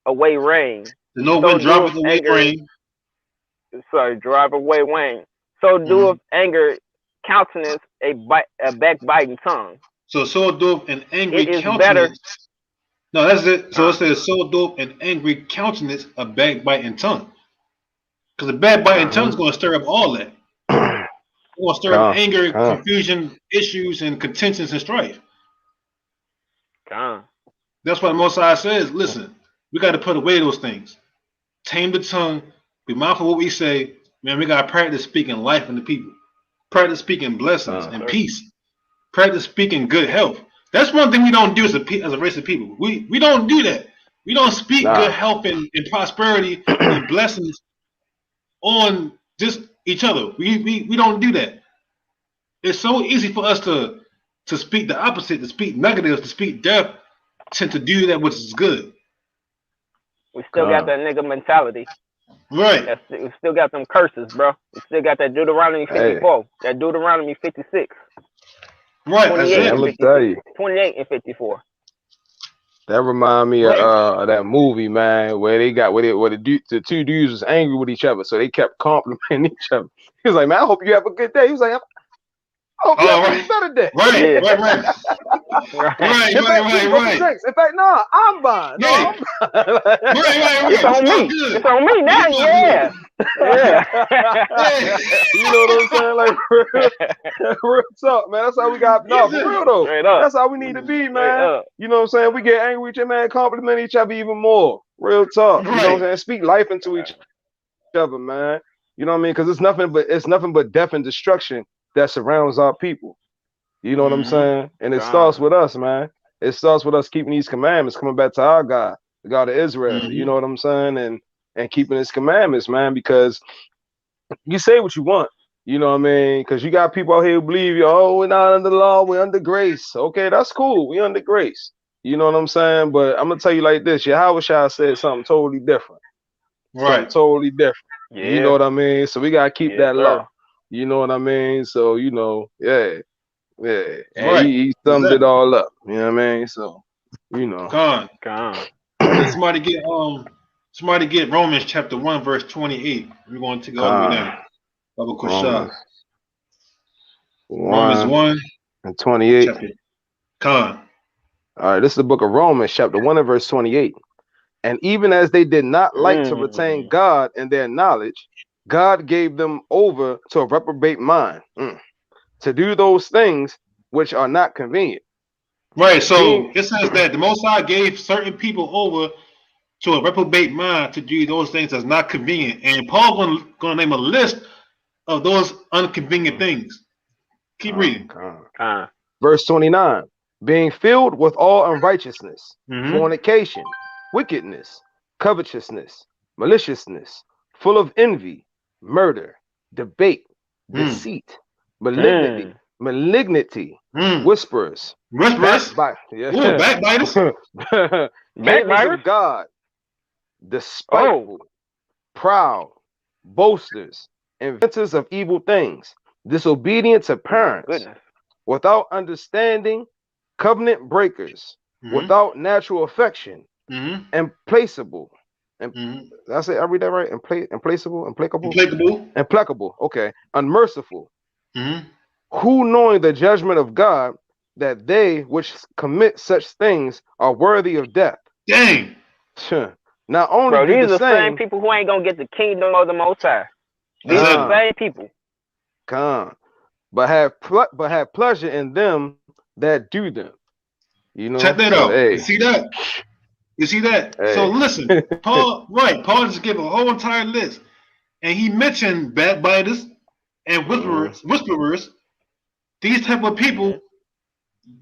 away rain. The north wind driveth away rain. Drive away rain. So doeth anger countenance a backbiting tongue. So doeth an angry countenance. Better. No, that's it. So it says, so doeth an angry countenance a backbiting tongue. Because the backbiting tongue is going to stir up all that. It's going to stir up anger, confusion, issues, and contentions and strife. That's why the Most High says, listen, we got to put away those things. Tame the tongue. Be mindful of what we say. Man, we got to practice speaking life into people. Practice speaking blessings and peace. Practice speaking good health. That's one thing we don't do as a race of people. We don't do that. We don't speak good health and prosperity and blessings on just each other. We don't do that. It's so easy for us to speak the opposite, to speak negative, to speak death, tend to do that which is good. We still got that nigga mentality. Right. We still got them curses, bro. We still got that Deuteronomy 54, that Deuteronomy 56. Right. 28 and 54. That remind me of that movie, man, where they got the two dudes was angry with each other, so they kept complimenting each other. He was like, "Man, I hope you have a good day." He was like, "I hope you have a better day." Right. In fact, no, I'm buying. Right. It's on me. It's on me now. Yeah. You know what I'm saying? Like real talk, man. That's how we got. No, for real though. That's how we need to be, man. You know what I'm saying? We get angry with each other, man. Compliment each other even more. Real talk. You know what I'm saying? Speak life into each other, man. You know what I mean? Because it's nothing but death and destruction that surrounds our people. You know what I'm saying? And it starts with us, man. It starts with us keeping these commandments, coming back to our God, the God of Israel. You know what I'm saying? And keeping his commandments, man, because you say what you want, You know what I mean? Because you got people out here who believe, oh, we're not under the law, we're under grace. Okay, that's cool. We under grace. You know what I'm saying? But I'm gonna tell you like this: Yahweh Shah said something totally different. Something Right. totally different. You know Yeah. what I mean? So we gotta keep Yes, that law. sir. You know what I mean? So yeah. And Right. he summed it Exactly. all up. You know what I mean? So you know. Con. Gone. Yeah, somebody get Romans chapter 1, verse 28. We're going to take it all the way Con down. Baba Romans Kushah. Romans 1 1, and 28. chapter Con. All right, this is the book of Romans, chapter 1 and verse 28. And even as they did not like to retain Mm. God in their knowledge, God gave them over to a reprobate mind to do those things which are not convenient. Right. Being So it says that the Most High gave certain people over to a reprobate mind to do those things that's not convenient. And Paul gonna name a list of those inconvenient things. Keep reading. Gone. verse 29, being filled with all unrighteousness, Mm-hmm. fornication, wickedness, covetousness, maliciousness, full of envy, murder, debate, Mm. deceit, malignity, Mm. malignity, Mm. whisperers, Whisperers. backbite, Ooh, yeah, backbiters. haters Backbiters? of God, Oh. despiteful, proud, boasters, inventors of evil things, disobedient to Oh my parents, goodness. without understanding, covenant breakers, Mm-hmm. without natural affection, Mm-hmm. implacable. And Mm-hmm. did I say I read that right? Implacable, implacable, Implacable. implacable. Okay, unmerciful. Mm-hmm. Who knowing the judgment of God that they which commit such things are worthy of death. Dang. Not only Bro, do these the are the same same people who ain't gonna get the kingdom of the Most High. These are the Exactly. come, same people. come, but have pleasure in them that do them. You Check know. that So out. You hey, see that? You see that? So hey. listen, Paul, right? Paul just gave a whole entire list, and he mentioned backbiters and Mhm. whisperers, these type of Mm-hmm. people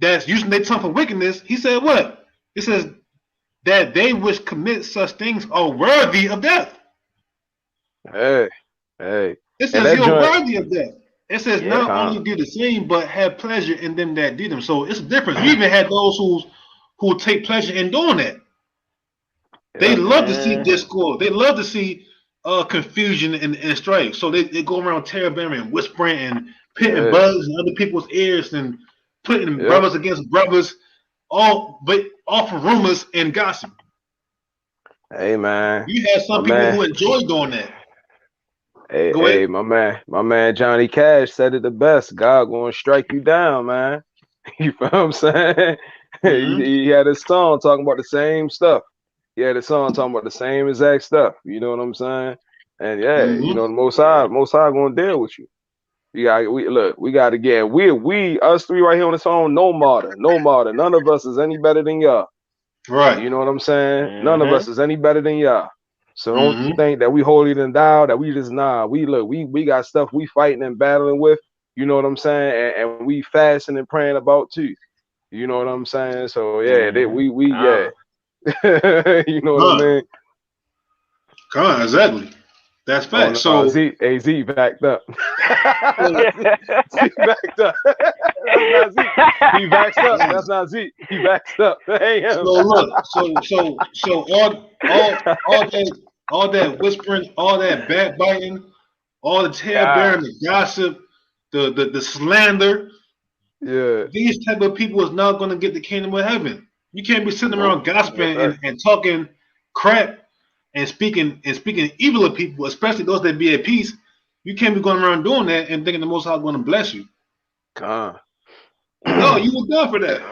that's using their tongue for wickedness. He said what? He says that they which commit such things are worthy of death. Hey, hey, It and says that you're joint, worthy of death. It says Yep. not only con, do the same, but have pleasure in them that do them. So it's a difference. You even had those who take pleasure in doing that. They yeah, love to see Mm-hmm. discord. They love to see confusion and strife. So they go around tearing and whispering and pitting hey, bugs in other people's ears and putting yeah, brothers against brothers, all for rumors and gossip. hey, man, You have my some people man, who enjoy doing that. hey, Go hey, ahead. my man, Johnny Cash said it the best. God gonna strike you down, man. You feel what I'm saying? he, Mm-hmm. he had a song talking about the same stuff. He had a song talking about the same exact stuff. You know what I'm saying? And yeah, Mm-hmm. the Yeah. Most High gonna deal with you. We gotta get we us three right here on this phone, no martyr, no martyr. None of us is any better than y'all. Right. You know what I'm saying? None of us Mm-hmm. is any better than y'all. So don't Mm-hmm. think that we holier than thou, that we just we got stuff we fighting and battling with, you know what I'm saying? And we fasting and praying about too. You know what I'm saying? So yeah, Mm-hmm. we yeah. Gone. You know what I Huh. mean? Come on, exactly. That's Oh fact. no, So, Z backed up. so, Z backed up. That's not Z. He backs up. That's not Z. He backs up. That ain't so him. look, so all that whispering, all that backbiting, all the tail bearing, God. the gossip, the slander. Yeah. These type of people is not going to get the kingdom of heaven. You can't be sitting Nope. around Yes, gossiping sir. and talking crap and speaking evil of people, especially those that be at peace. You can't be going around doing that and thinking the Most High is going to bless you. Con. No, you were done for that.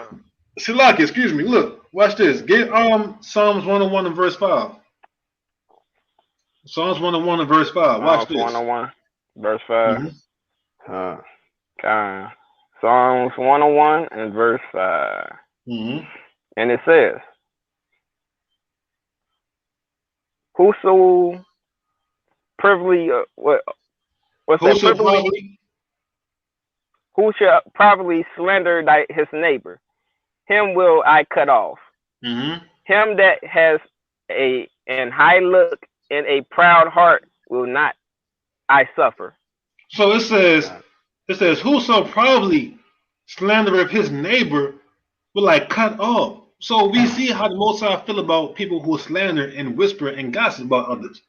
Silaki, excuse me. Look, watch this. Get Psalms 101 and verse 5. Psalms 101 and verse 5. Watch Psalms this. 101, verse 5. Mm-hmm. Con. God. Psalms 101 and verse 5. Mm-hmm. And it says, Whoso privily, what's Who that, shall privily? probably Who shall privately slander his neighbor? Him will I cut off. mm-hmm. Him that has an high look and a proud heart will not I suffer. So it says, whoso probably slandereth his neighbor will like cut off. So we see how the Most High feel about people who slander and whisper and gossip about others.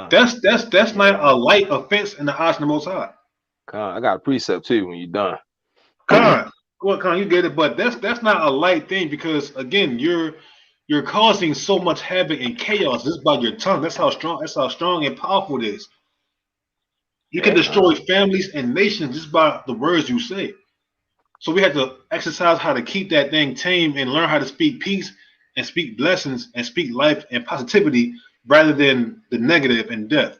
That's not a light offense in the eyes of the Most High. I got a precept too when you're done. Con, you get it, but that's not a light thing because again, you're causing so much havoc and chaos just by your tongue. That's how strong and powerful it is. You can destroy families and nations just by the words you say. So we have to exercise how to keep that thing tame and learn how to speak peace and speak blessings and speak life and positivity rather than the negative and death.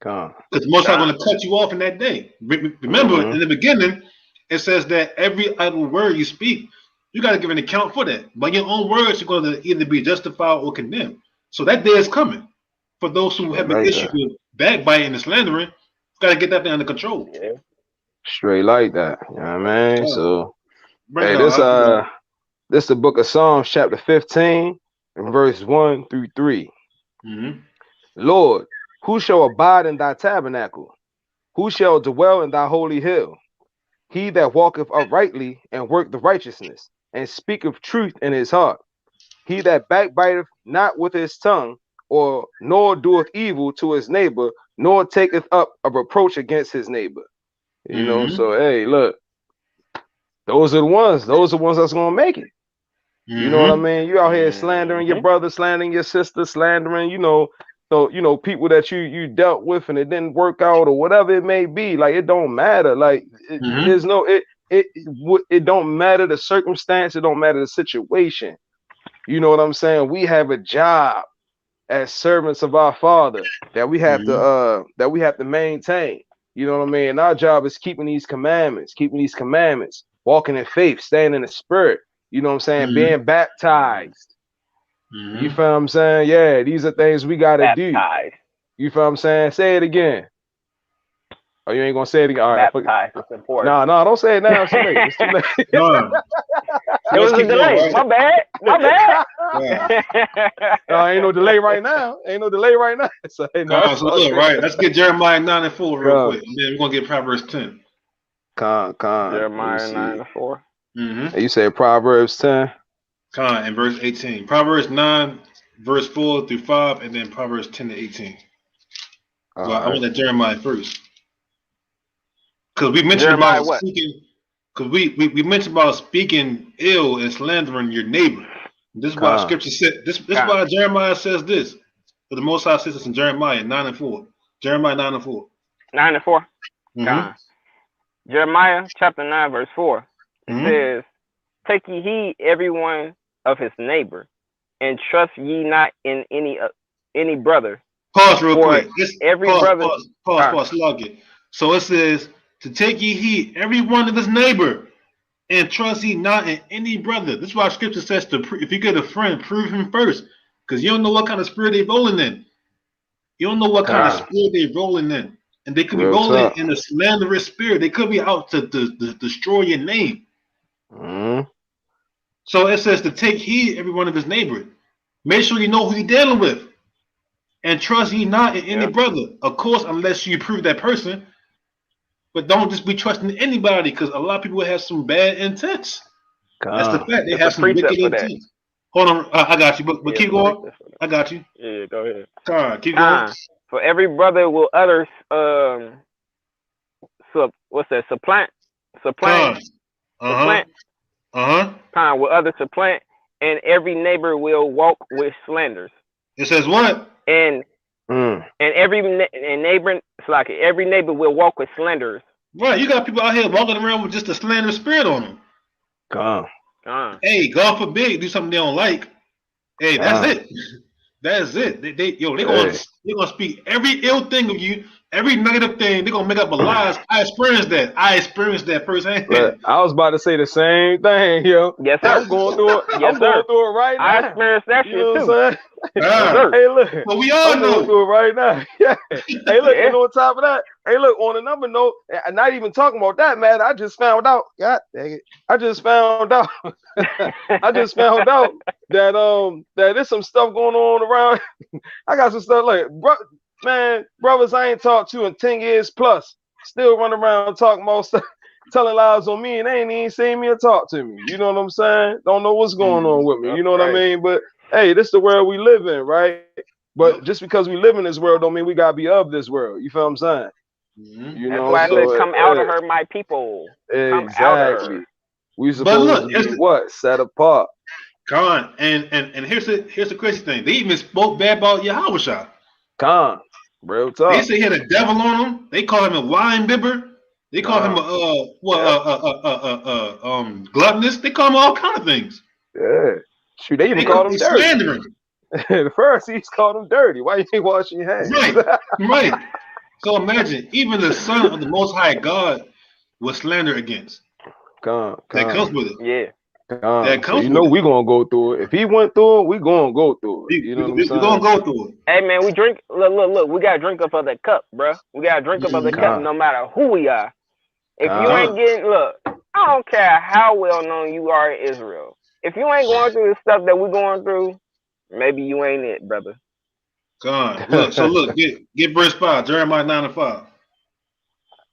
Because most are going to cut you off in that day. Remember, in the beginning, it says that every idle word you speak, you got to give an account for that. By your own words, you're going to either be justified or condemned. So that day is coming. For those who have an issue with backbiting and slandering, got to get that thing under control. Yeah. Straight like that. You know what I mean? So, hey, this is the book of Psalms, chapter 15, and verse 1 through 3. Lord, who shall abide in thy tabernacle? Who shall dwell in thy holy hill? He that walketh uprightly and work the righteousness, and speaketh truth in his heart. He that backbiteth not with his tongue, nor doeth evil to his neighbor, nor taketh up a reproach against his neighbor. You know, so hey, look, those are the ones that's gonna make it. You know what I mean? You out here slandering your brother, slandering your sister, slandering, so people that you dealt with and it didn't work out or whatever it may be. Like it don't matter. Like it don't matter the circumstance, it don't matter the situation. You know what I'm saying? We have a job as servants of our Father that we have to maintain. You know what I mean? And our job is keeping these commandments, walking in faith, staying in the spirit. You know what I'm saying? Being baptized. You feel what I'm saying? Yeah, these are things we got to do. You feel what I'm saying? Say it again. Oh, you ain't going to say it again? All right. Baptized is important. No, don't say it now. It's too late. It's too late. It was a delay. My bad. No, ain't no delay right now. So, hey, so look, right. Let's get Jeremiah 9 and 4 real quick. And then we're going to get Proverbs 10. Jeremiah 9 and 4. You say Proverbs 10? And verse 18. Proverbs 9, verse 4 through 5, and then Proverbs 10 to 18. So I want that Jeremiah first. Because we mentioned about speaking. Because we mentioned about speaking ill and slandering your neighbor. This is why Scripture said. This is why Jeremiah says this. But the Most High says this in Jeremiah 9 and 4. Jeremiah 9 and 4. 9 and 4. Jeremiah chapter 9 verse 4. It says, "Take ye heed every one of his neighbor, and trust ye not in any brother." Pause real quick. Pause. Slug it. So it says, to take ye heed every one of his neighbor, and trust ye not in any brother. This is why Scripture says if you get a friend, prove him first, because you don't know what kind of spirit they're rolling in. You don't know what kind of spirit they're rolling in, and they could be rolling in a slanderous spirit. They could be out to destroy your name. So it says to take heed every one of his neighbor. Make sure you know who you're dealing with, and trust ye not in any brother. Of course, unless you prove that person. But don't just be trusting anybody, because a lot of people have some bad intents. That's the fact. They have some wicked intents. Hold on, I got you. But keep going. I got you. Yeah, go ahead. Keep going. For every brother will utter supplant. Will other supplant, and every neighbor will walk with slanders. It says what? And every neighbor will walk with slanders. Right, you got people out here walking around with just a slanderous spirit on them. Hey, God forbid, do something they don't like. Hey, that's it. That's it. They're gonna speak every ill thing of you, every negative thing. They're gonna make up a lie. I experienced that firsthand. Look, I was about to say the same thing, yo. Yes, sir. I'm going through it. Yes, I'm going through it right now. I experienced that shit too. Hey, look. Well, we all know. Going through it right now. Yeah. Hey, look. And on top of that, hey, look. On another note, and not even talking about that, man. I just found out. God dang it! I just found out. that there's some stuff going on around. I got some stuff like, bro. man, brothers I ain't talked to in 10 years plus, still run around talking about stuff, telling lies on me, and they ain't even seen me or talk to me. You know what I'm saying? Don't know what's going on with me. You know what I mean? But hey, this is the world we live in, right? But just because we live in this world don't mean we gotta be of this world. You feel what I'm saying? You That's know, why I so said, "Come out of her, my people." Come out of her. exactly. We supposed to be what? Set apart. Con, and here's the crazy thing. They even spoke bad about Yahweh. Con, real talk. They say he had a devil on him. They call him a wine bibber. They call him gluttonous. They call him all kind of things. Yeah. Shoot, they even called him dirty. Slandering. The Pharisees called him dirty. Why you ain't washing your hands? Right. So imagine, even the son of the Most High God was slandered against. That comes with it. Yeah. That comes so you know we gonna go through it. If he went through it, we gonna go through it. You know what I'm saying? We gonna go through it. Hey man, we drink. Look. We gotta drink up of the cup, bro. We gotta drink up of the cup, no matter who we are. If you ain't getting, look, I don't care how well known you are in Israel. If you ain't going through the stuff that we're going through, maybe you ain't it, brother. God, look, get verse 5, Jeremiah 9:5.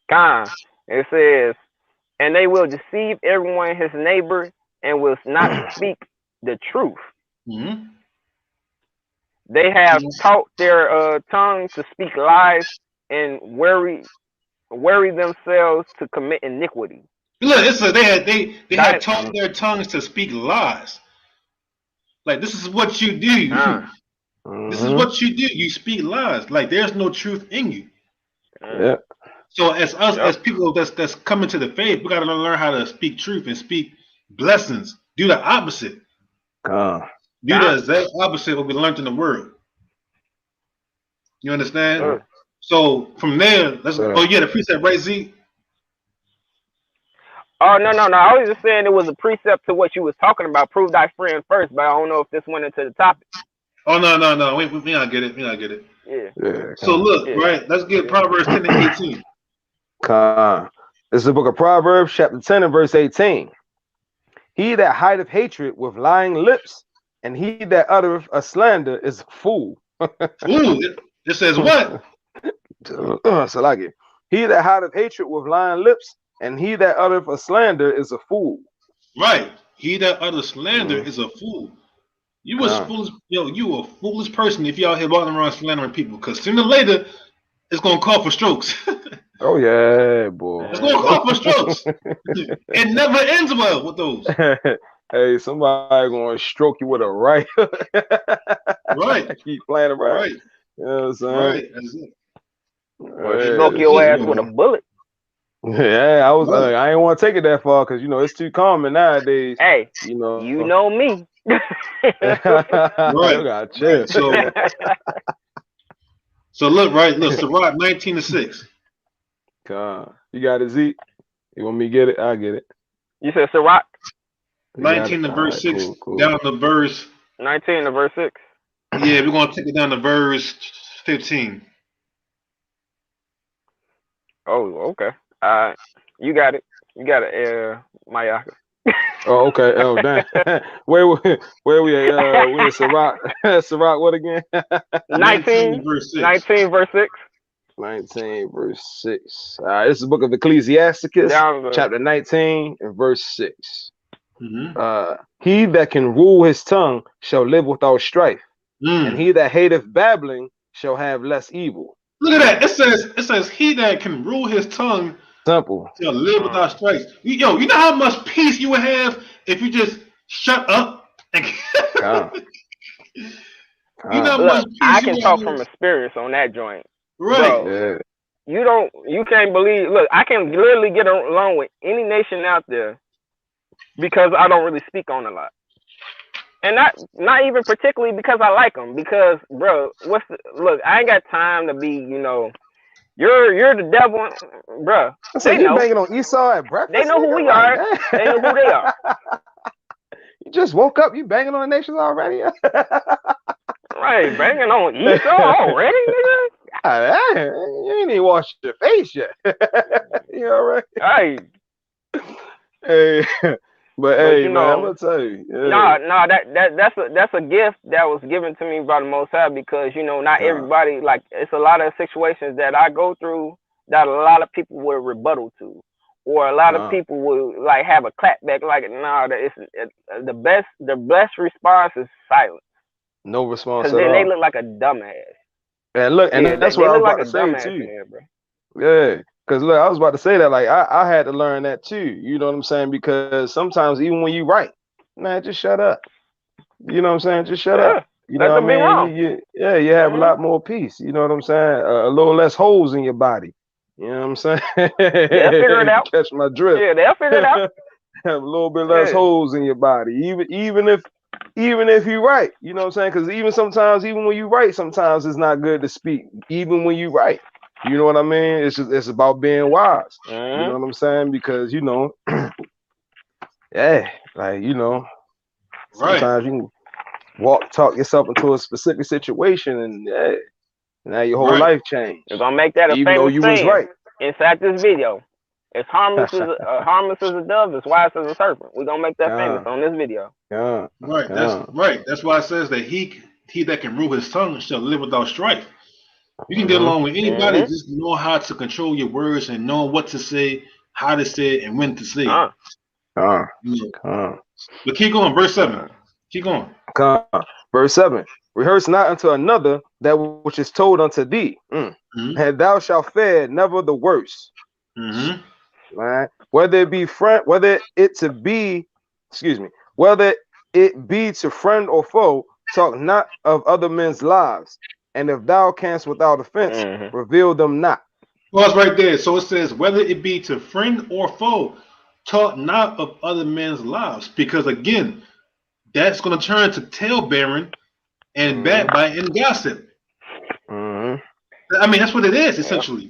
God, it says, and they will deceive everyone his neighbor and will not speak the truth. Mm-hmm. They have taught their tongue to speak lies and worry themselves to commit iniquity. Look, it says they have taught their tongues to speak lies. Like, this is what you do. This is what you do. You speak lies. Like, there's no truth in you. Yeah. So as people that's coming to the faith, we gotta learn how to speak truth and speak blessings. Do the opposite. Do the exact opposite of what we learned in the world. You understand? So from there, the precept, right, Z? Oh no! I was just saying it was a precept to what you was talking about. Prove thy friend first, but I don't know if this went into the topic. Oh no! We not get it. We not get it. Yeah. So look, right? Let's get Proverbs 10 to 18. This is the book of Proverbs, chapter 10 and verse 18. He that hideth hatred with lying lips, and he that uttereth a slander is a fool. Fool. It says what? So like it. He that hideth hatred with lying lips, and he that uttereth a slander is a fool. Right. He that utters slander is a fool. You a foolish person if you out here walking around slandering people, because sooner or later it's gonna call for strokes. Oh yeah, boy. It's gonna call for strokes. It never ends well with those. Hey, somebody gonna stroke you with a right. Right. Keep playing around. Right. You know what I'm saying? Right. That's it. Or stroke your ass with a bullet. Yeah, I ain't want to take it that far because it's too common nowadays. Hey, you know me. Right. Got chill. So look, Sirach 19 to 6. You got it, Z? You want me to get it? I get it. You said Sirach? 19 to verse 6, cool. Down to verse 19 to verse 6. Yeah, we're gonna take it down to verse 15. Oh, okay. You got it. Mayaka. Oh, okay. Oh, damn. Where we at? We in Sirach. Sirach, what again? 19 verse 6. 19 verse 6. 19 verse 6. This is the book of Ecclesiasticus, chapter 19 and verse 6. He that can rule his tongue shall live without strife, and he that hateth babbling shall have less evil. Look at that. It says he that can rule his tongue shall live without strife. You know how much peace you would have if you just shut up and you know how much peace I can talk from experience on that joint. Right. Bro, you can't believe. Look, I can literally get along with any nation out there because I don't really speak on a lot. And not even particularly because I like them. Because, bro, look, I ain't got time to be, you're the devil, bro. So you banging on Esau at breakfast? They know who we are. They know who they are. You just woke up, you banging on the nations already? Right, banging on Esau already, nigga? You ain't even washed your face yet. You all right? Hey. Hey. But But hey, man, I'm gonna tell you, that's a gift that was given to me by the Most High, because not everybody, like, it's a lot of situations that I go through that a lot of people will rebuttal to, or a lot of people will like have a clapback, like, the best response is silence. no response Because at then they all. look like a dumbass. And look, and that's they what I was look about like to a say dumbass too. in here, bro. Yeah, because look, I was about to say that. Like, I had to learn that too. You know what I'm saying? Because sometimes even when you write, man, just shut up. You know what I'm saying? Just shut up. Yeah, You know let what I them be wrong. mean? You have a lot more peace. You know what I'm saying? A little less holes in your body. You know what I'm saying? They'll figure it If you out. catch my drift. Yeah, they'll figure it out. Have a little bit less Yeah. holes in your body. Even if you write, you know what I'm saying? Because even when you write, sometimes it's not good to speak. Even when you write, you know what I mean? It's about being wise. You know what I'm saying? Because yeah, like sometimes you can talk yourself into a specific situation, and yeah, now your whole life changed. We're gonna make that a even though famous you was saying right inside this video. It's harmless as a dove, as wise as a serpent. We're gonna make that famous on this video. Right. That's right. That's why it says that he that can rule his tongue shall live without strife. You can get along with anybody, just know how to control your words and know what to say, how to say it, and when to say it. But keep going, verse 7. Keep going. Verse 7. Rehearse not unto another that which is told unto thee. And thou shalt fare never the worse. Right? Whether it be whether it be to friend or foe, talk not of other men's lives. And if thou canst without offense, reveal them not. Well, it's right there. So it says, whether it be to friend or foe, talk not of other men's lives. Because again, that's going to turn to tale-bearing and backbite and gossip. I mean, that's what it is, essentially.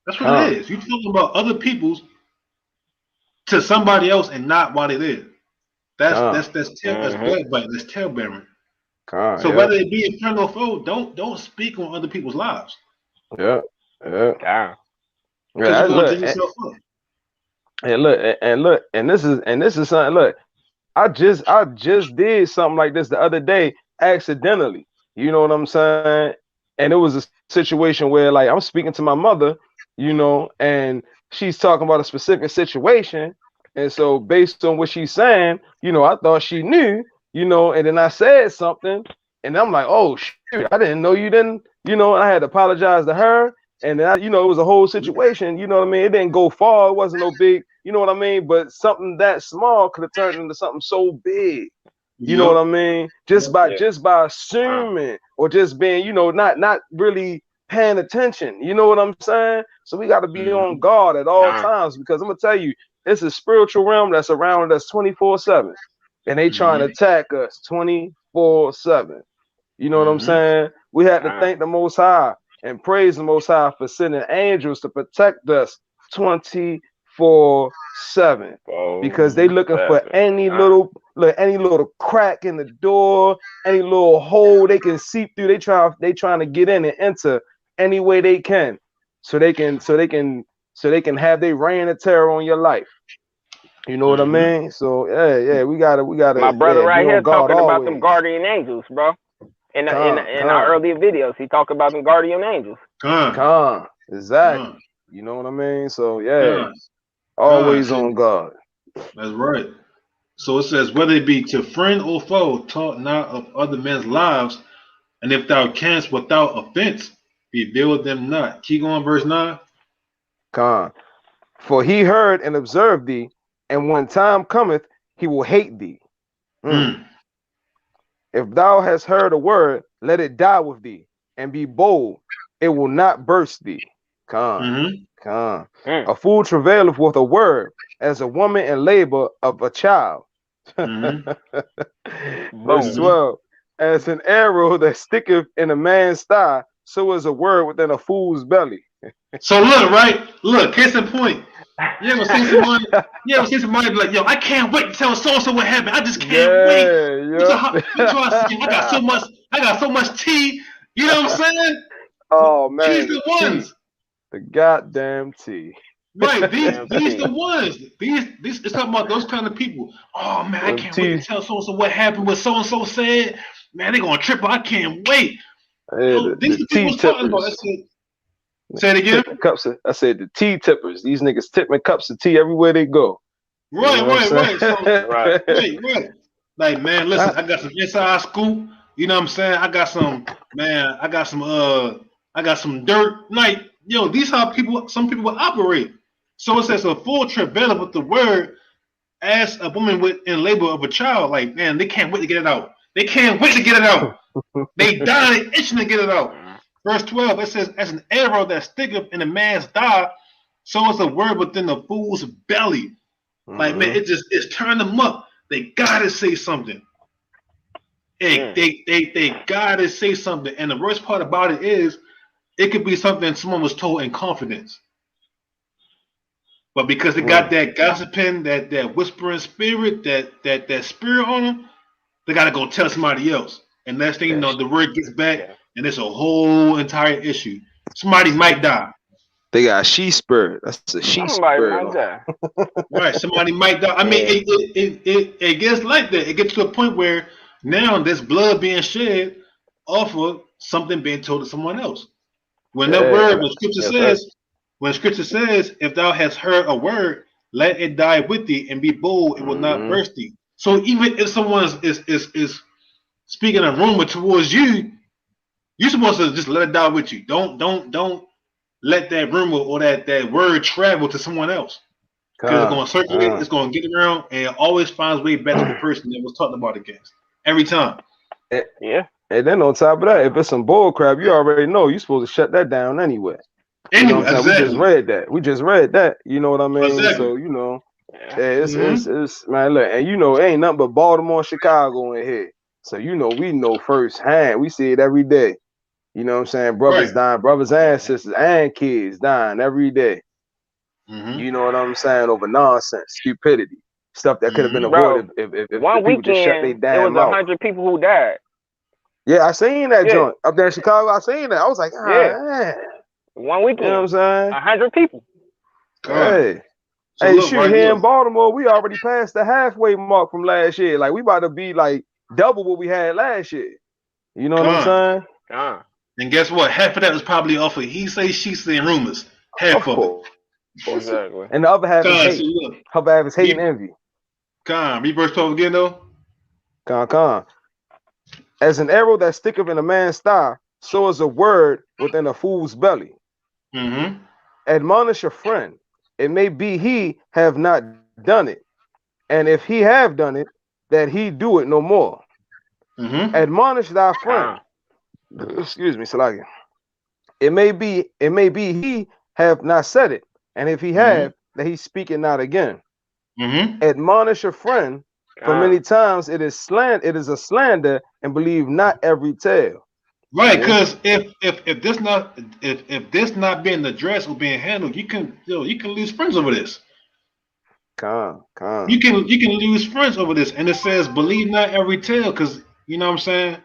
That's what it is. You're talking about other people's to somebody else and not while they're there. That's backbite. That's tale-bearing. So whether it be a friend or foe, don't speak on other people's lives. Yeah. Because you're going to dig yourself up. And this is something. Look, I just did something like this the other day accidentally. You know what I'm saying? And it was a situation where, like, I'm speaking to my mother, and she's talking about a specific situation. And so based on what she's saying, I thought she knew, and then I said something, and I'm like, oh shoot, I didn't know you didn't, and I had to apologize to her. And then it was a whole situation, you know what I mean? It didn't go far, it wasn't no big, you know what I mean? But something that small could have turned into something so big. You know what I mean? Just by assuming or just being, not really paying attention. You know what I'm saying? So we got to be on guard at all times, because I'm gonna tell you, it's a spiritual realm that's around us 24/7, and they trying to attack us 24/7. You know what I'm saying? We had to thank the Most High and praise the Most High for sending angels to protect us 24/7, because they looking for any little crack in the door, any little hole they can seep through. They trying to get in and enter any way they can, so they can have their reign of terror on your life. You know what I mean? So yeah, we gotta. My brother right here talking always about them guardian angels, bro. In our earlier videos, he talked about them guardian angels. Exactly. You know what I mean? So yeah, always on guard. That's right. So it says, whether it be to friend or foe, talk not of other men's lives, and if thou canst without offense, reveal them not. Keep going, verse 9. For he heard and observed thee, and when time cometh, he will hate thee. If thou hast heard a word, let it die with thee, and be bold, it will not burst thee. A fool travaileth with a word, as a woman in labor of a child. Verse 12. As an arrow that sticketh in a man's thigh, so is a word within a fool's belly. So look, case in point. You ever see somebody be like, yo, I can't wait to tell so-and-so what happened. I just can't wait. I got so much tea. You know what I'm saying? Oh man, She's the ones. The goddamn tea. Right, these the ones. These it's talking about those kind of people. Oh man, I can't wait to tell so and so what happened, what so and so said. Man, they gonna trip. I can't wait. Yo, these the the people tea was talking about. I tippers. said, say it again. I said the tea tippers. These niggas tipping cups of tea everywhere they go. Right, You know what right. So Right. right. Like man, listen, I got some inside scoop. You know what I'm saying? I got some I got some dirt. Like, yo, these how some people operate. So it says a full travail with the word as a woman in labor of a child. Like, man, they can't wait to get it out. They can't wait to get it out. They dying itching to get it out. Verse 12, it says, as an arrow that sticketh in a man's thigh, so is a word within the fool's belly. Like, man, it's turning them up. They gotta say something. They gotta say something. And the worst part about it is it could be something someone was told in confidence. But because they got that gossiping, that whispering spirit, that spirit on them, they gotta go tell somebody else. And next thing you know, the word gets back and it's a whole entire issue. Somebody might die. They got she spirit. That's a she spirit. Right, somebody might die. I mean, it gets like that. It gets to a point where now there's blood being shed off of something being told to someone else. When that word, when scripture says, if thou hast heard a word, let it die with thee and be bold, it will not burst thee. So even if someone is speaking a rumor towards you, you're supposed to just let it die with you. Don't let that rumor or that word travel to someone else. Because it's going to circulate, it's going to get around, and it always finds way back to the person that was talked about against. Every time. Yeah. And then on top of that, if it's some bull crap, you already know you're supposed to shut that down anyway. You know what I'm saying? We just read that. You know what I mean? Exactly. So, you know, it's man, look, and you know, it ain't nothing but Baltimore, Chicago in here. So, you know, we know firsthand. We see it every day. You know what I'm saying? Brothers dying, brothers and sisters and kids dying every day. You know what I'm saying? Over nonsense, stupidity, stuff that could have been avoided if one people just shut their weekend damn it was mouth. 100 people who died. Yeah, I seen that joint up there in Chicago. I seen that. I was like, man. One weekend. You know what I'm saying? 100 people. Hey. So hey, shoot, here in Baltimore, we already passed the halfway mark from last year. Like, we about to be like double what we had last year. You know what I'm saying? And guess what? Half of that was probably off of he say, she say, and rumors. Half of it. Exactly. And the other half is hate. The other half is hate and envy. Read verse 12 again, though. As an arrow that sticketh in a man's thigh, so is a word within a fool's belly. Admonish a friend. It may be he have not done it. And if he have done it, that he do it no more. Admonish thy friend. Excuse me, Salaki. It may be he have not said it. And if he have, that he speak it not again. Admonish a friend, for many times it is a slander, and believe not every tale. Right, because if this not being addressed or being handled, you can lose friends over this. You can lose friends over this, and it says believe not every tale, because you know what I'm saying.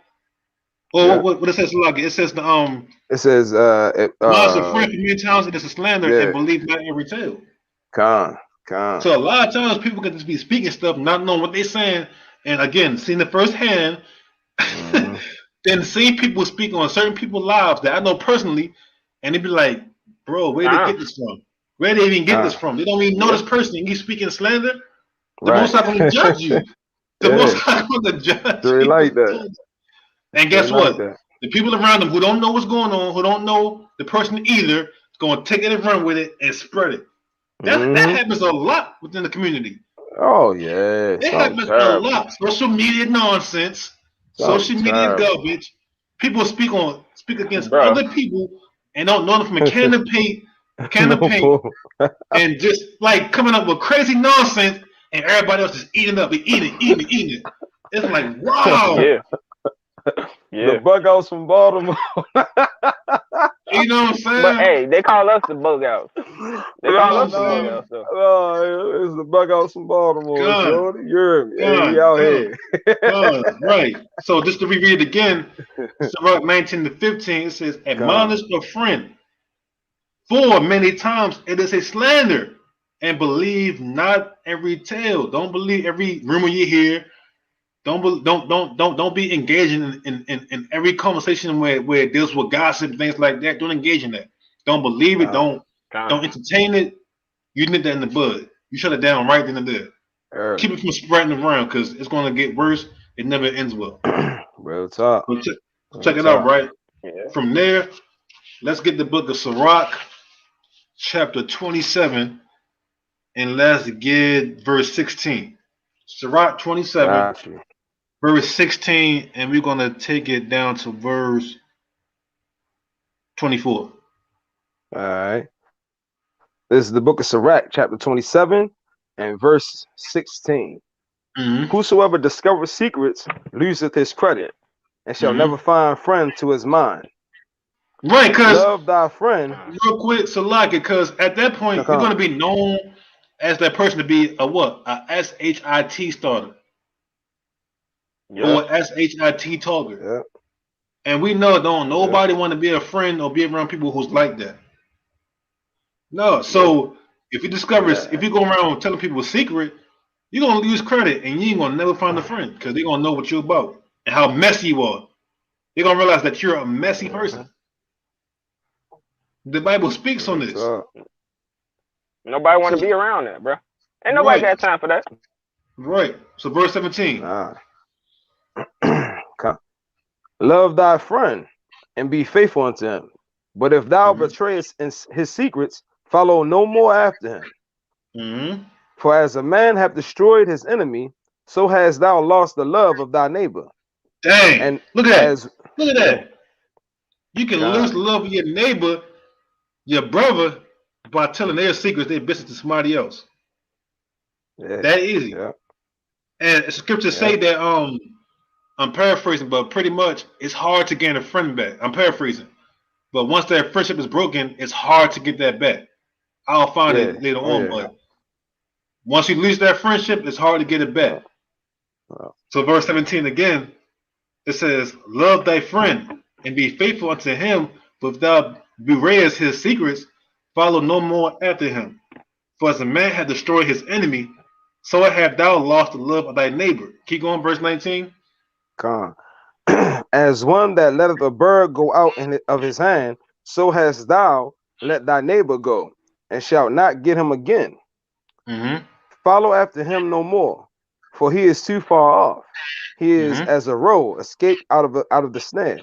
Or what it says like it says it says a friend for many times it is a slander, and believe not every tale. So a lot of times people can just be speaking stuff, not knowing what they're saying, and again seeing the firsthand. Then seeing people speak on certain people's lives that I know personally, and they be like, bro, where did they get this from? Where did they even get this from? They don't even know this person, and you speaking slander. The most I'm going to judge you. The most I'm going to judge you. Like that. And guess what? The people around them who don't know what's going on, who don't know the person either, is going to take it and run with it and spread it. That happens a lot within the community. Oh, yeah. It happens a lot. Social media nonsense. Social media garbage. People speak against other people and don't know them from a can of paint, and just like coming up with crazy nonsense, and everybody else is eating it. It's like, wow. The bug outs from Baltimore. You know what I'm saying? But hey, they call us the bug outs. They call us the bug outs. Oh, it's the bug outs from Baltimore. You're out here. Right. So just to reread it again, Sirach 19 to 15, it says, admonish a friend. For many times it is a slander, and believe not every tale. Don't believe every rumor you hear. Don't be engaging in every conversation where it deals with gossip and things like that. Don't engage in that. Don't believe it. Don't entertain it. You nip that in the bud. You shut it down right then and there. Keep it from spreading around because it's going to get worse. It never ends well. Real talk. Check it out, right? Yeah. From there, let's get the book of Sirach, chapter 27, and let's get verse 16. Sirach 27, verse 16, and we're going to take it down to verse 24. All right. This is the book of Sirach, chapter 27, and verse 16. Mm-hmm. Whosoever discovers secrets loseth his credit, and shall never find friend to his mind. Right, because love thy friend. Real quick, Salaki, because at that point you're going to be known as that person to be a what? A SHIT starter. Or SHIT talker. Yeah. And we know nobody want to be a friend or be around people who's like that. No, so if you discover, if you go around telling people a secret, you're gonna lose credit and you ain't gonna never find a friend because they're gonna know what you're about and how messy you are. They're gonna realize that you're a messy person. The Bible speaks on this. Nobody want to be around that, bro. Ain't nobody got time for that. Right. So verse 17. Love thy friend and be faithful unto him. But if thou betrayest his secrets, follow no more after him. For as a man hath destroyed his enemy, so hast thou lost the love of thy neighbor. Dang. And look at that. Look at that. You can lose the love of your neighbor, your brother, by telling their secrets, their business to somebody else. That easy. And scriptures say that I'm paraphrasing, but pretty much it's hard to gain a friend back. I'm paraphrasing. But once that friendship is broken, it's hard to get that back. I'll find it later on, but once you lose that friendship, it's hard to get it back. So verse 17 again, it says, love thy friend and be faithful unto him, but if thou bewrayest his secrets, follow no more after him. For as a man hath destroyed his enemy, so have thou lost the love of thy neighbor. Keep going, verse 19. As one that letteth a bird go out of his hand, so hast thou let thy neighbor go, and shalt not get him again. Follow after him no more, for he is too far off. He is as a roe escaped out of the snare.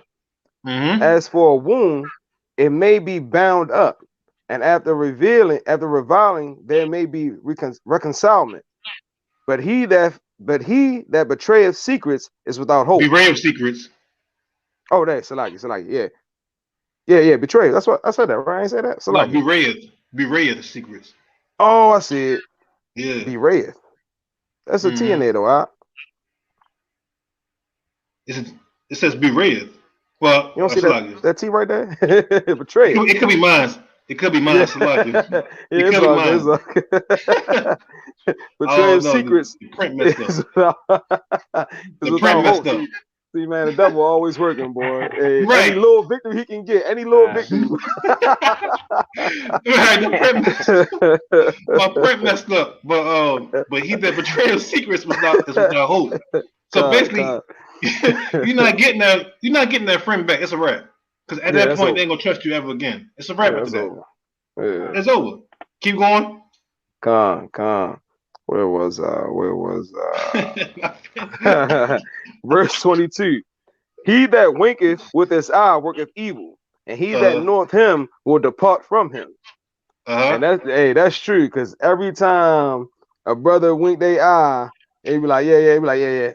As for a wound, it may be bound up, and after reviling, there may be reconcilement. But he that betrayeth secrets is without hope. Bewray of secrets. Oh, that's Salaki, yeah. Betray. That's what I said that, right? I ain't say that. Salaki. No, bewrayeth the secrets. Oh, I see it. Yeah. Bewrayeth. That's a T in there, though. Huh? It says bewrayeth. Well, you don't see that T right there? Betray. It could be mine. It could be mine. Salaki. It could be mine. Betraying secrets. The print messed up. The print messed up. See, man, the devil always working, boy. Hey, any little victory he can get, any little victory. My print messed up, but he that betrays secrets is without hope. So basically, you're not getting that friend back. It's a wrap. Because at that point, they ain't gonna trust you ever again. It's a wrap after that. It's over. Keep going. Con. Where was verse 22. He that winketh with his eye worketh evil, and he that knoweth him will depart from him. And that's true, because every time a brother wink their eye, they be like, yeah.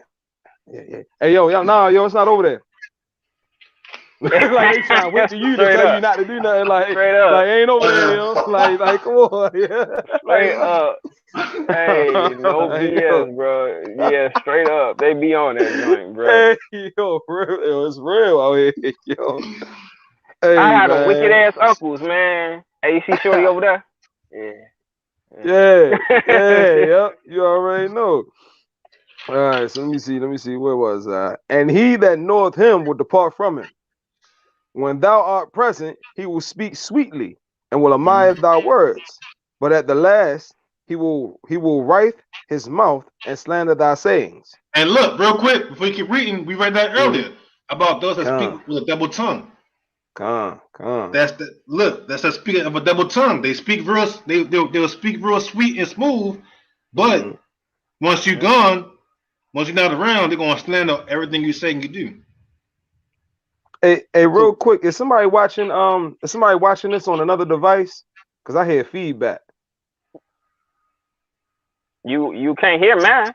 Hey, yo, it's not over there. It's like they trying to wait for you to tell you not to do nothing. Like ain't over there, yo. Like come on, yeah. Hey, no BS, bro. Yeah, straight up, they be on that joint, bro. Hey, yo, it's real out here, yo. Hey, I had a wicked ass uncles, man. Hey, you see Shorty over there? Yeah. You already know. All right, so let me see. Where was I? And he that knoweth him will depart from him. When thou art present, he will speak sweetly, and will admire thy words. But at the last he will writhe his mouth and slander thy sayings. And look, real quick, before you keep reading, we read that earlier about those that speak Come, with a double tongue. come. That's the speaking of a double tongue. They speak real, they'll speak real sweet and smooth, but once you're gone, once you're not around, they're gonna slander everything you say and you do. Hey, real quick, is somebody watching this on another device? Because I hear feedback. You can't hear mine.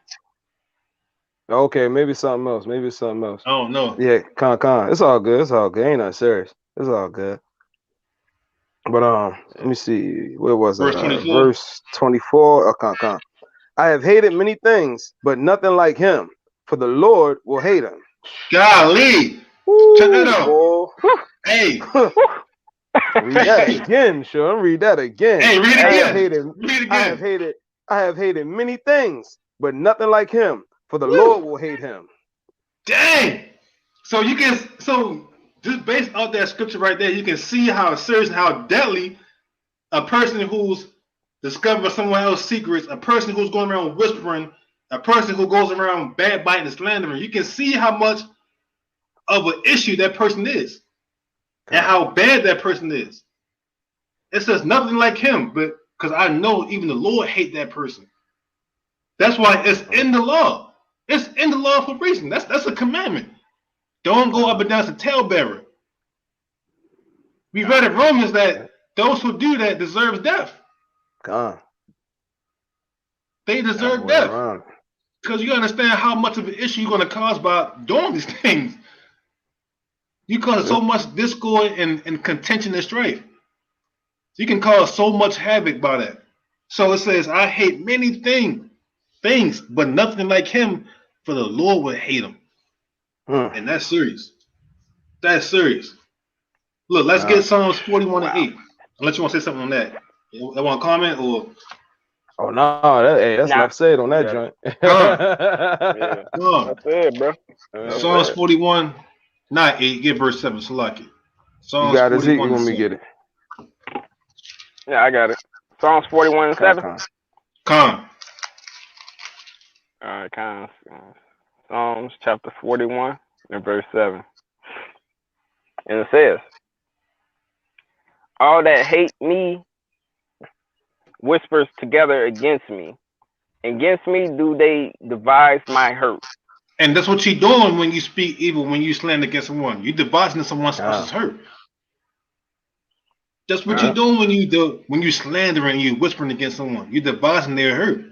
Okay, maybe something else. I don't know. Yeah, con. It's all good. Ain't nothing serious. It's all good. But let me see. Where was Verse it? 24. Verse 24. Con. I have hated many things, but nothing like him. For the Lord will hate him. Golly, check that out. Hey, read that again, Sean. Read that again. Hey, read it again. I have hated many things, but nothing like him. For the Lord will hate him. Dang. So just based off that scripture right there, you can see how serious and how deadly a person who's discovering someone else's secrets, a person who's going around whispering, a person who goes around backbiting and slandering. You can see how much of an issue that person is and how bad that person is. It says nothing like him, but because I know even the Lord hate that person. That's why it's in the law. It's in the law for a reason. That's a commandment. Don't go up and down to talebearer. We read in Romans that those who do that deserve death. God. They deserve death. Because you understand how much of an issue you're going to cause by doing these things. You cause so much discord and contention and strife. You can cause so much havoc by that. So it says, I hate many things, but nothing like him, for the Lord would hate him. And that's serious. That's serious. Look, let's get Psalms 41 and 8. Unless you want to say something on that. You want to comment or? Oh no, that's enough said on that joint. That's it, bro. Psalms 41, not 8. Get verse 7. Select it. Psalms you got 41. You want me to get it? Yeah, I got it. Psalms 41 and 7. Con. All right, con. Psalms chapter 41 and verse 7. And it says, all that hate me whispers together against me. Against me do they devise my hurt. And that's what you're doing when you speak evil, when you slander against someone. You're devising someone else's hurt. That's what you're doing when you slandering, you whispering against someone. You're devising their hurt.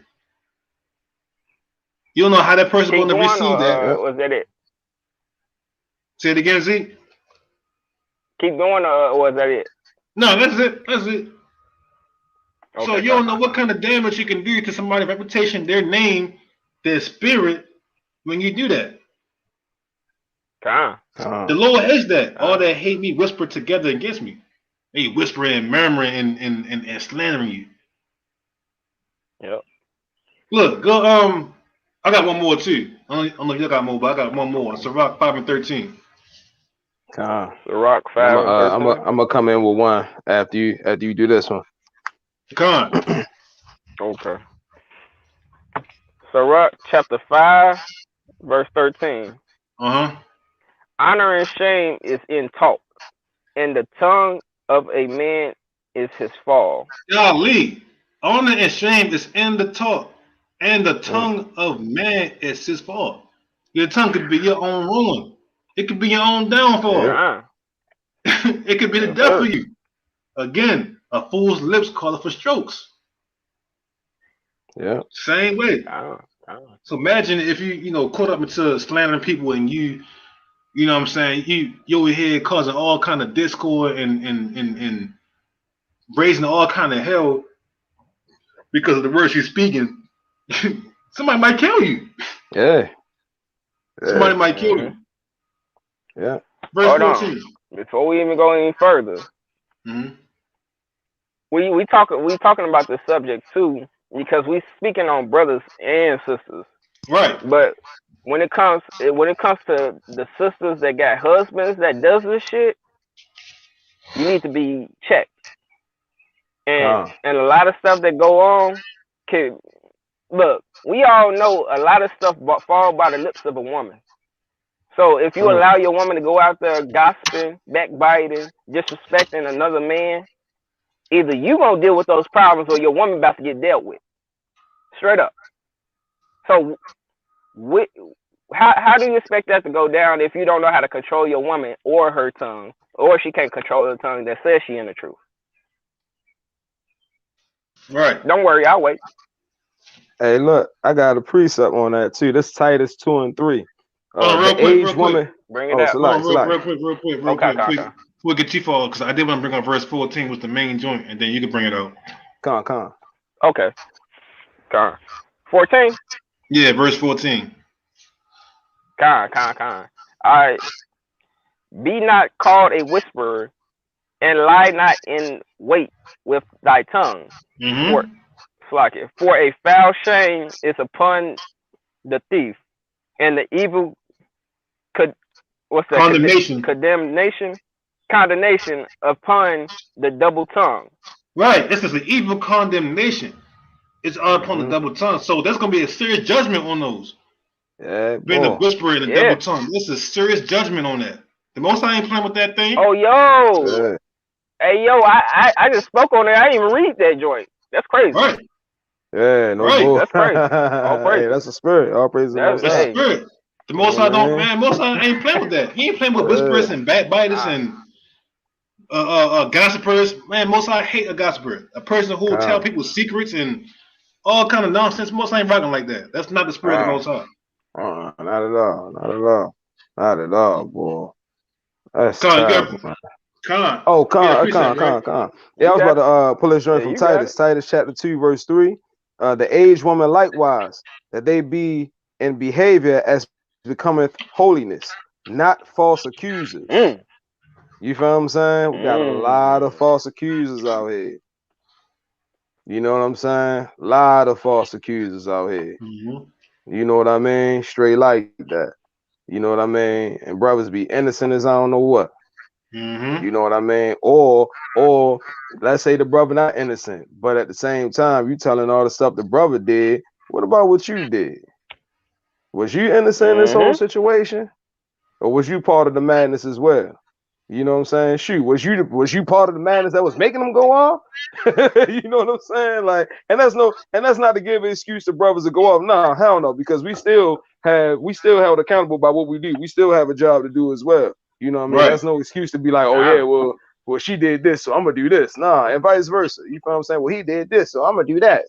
You don't know how that person's going to receive that. Was that it? Say it again, Z. Keep going, or was that it? No, that's it. That's it. Okay, so you don't know what kind of damage you can do to somebody's reputation, their name, their spirit, when you do that. The Lord hates that. All that hate me whisper together against me. They whispering and murmuring and slandering you. Yep. Look, go. I got one more too. I don't know if you got more, but I got one more. Sirach 5 and 13. Sirach 5 and 13. I'm gonna come in with one after you do this one. Okay. Sirach chapter 5, verse 13. Honor and shame is in talk, and the tongue of a man is his fall. Golly, honor and shame is in the talk, and the tongue of man is his fall. Your tongue could be your own ruin. It could be your own downfall. It could be the death of you. Again, a fool's lips call for strokes. Yeah. Same way. So imagine if you caught up into slandering people and you know what I'm saying, you over here causing all kind of discord and raising all kind of hell because of the words you're speaking. Somebody might kill you. Yeah. Somebody might kill you. Yeah. Verse 14. Before we even go any further, we talking about this subject too, because we speaking on brothers and sisters. Right. But when it comes to the sisters that got husbands that does this shit, you need to be checked. and a lot of stuff that go on can look. We all know a lot of stuff fall by the lips of a woman. So if you allow your woman to go out there gossiping, backbiting, disrespecting another man, either you gonna deal with those problems or your woman about to get dealt with. Straight up. So how do you expect that to go down if you don't know how to control your woman or her tongue, or she can't control her tongue that says she in the truth? Right. Don't worry, I'll wait. Hey, look, I got a precept on that too. This Titus 2 and 3. Real quick. Bring it up. Real quick. We'll get you for because I did want to bring up verse 14 was the main joint, and then you can bring it out. Con. Okay. Con. 14? Yeah, verse 14. Con. All right. Be not called a whisperer, and lie not in wait with thy tongue. Mm-hmm. For a foul shame is upon the thief, and the evil condemnation upon the double tongue. Right. This is an evil condemnation. It's upon the double tongue. So there's gonna be a serious judgment on those. Yeah, being a whisperer and a double tongue. This is serious judgment on that. The Most High ain't playing with that thing. Oh yo. Hey yo, I just spoke on it. I didn't even read that joint. That's crazy. Right. Yeah, no That's crazy. All praise. Hey, that's a spirit. All praise the Most High. Spirit. The Most High Most High ain't playing with that. He ain't playing with whisperers and backbiters and gossipers. Man, Most High hate a gossiper. A person who will tell people secrets and all kind of nonsense. Most High ain't rocking like that. That's not the spirit of the Most High. Not at all, boy. That's Con. Yeah, I was about to pull this joint from Titus. Titus chapter 2, verse 3. The aged woman likewise, that they be in behavior as becometh holiness, not false accusers. You feel what I'm saying? We got a lot of false accusers out here. You know what I'm saying? A lot of false accusers out here. You know what I mean? Straight like that. You know what I mean? And brothers be innocent as I don't know what. You know what I mean? Or let's say the brother not innocent, but at the same time, you telling all the stuff the brother did. What about what you did? Was you innocent in this whole situation? Or was you part of the madness as well? You know what I'm saying? Shoot, was you part of the madness that was making them go off? You know what I'm saying? Like, and that's not to give an excuse to brothers to go off. No, hell no, because we still held accountable by what we do. We still have a job to do as well. You know what I mean? That's no excuse to be like, oh yeah, well she did this, so I'm gonna do this. Nah, and vice versa. You know what I'm saying? Well, he did this, so I'm gonna do that.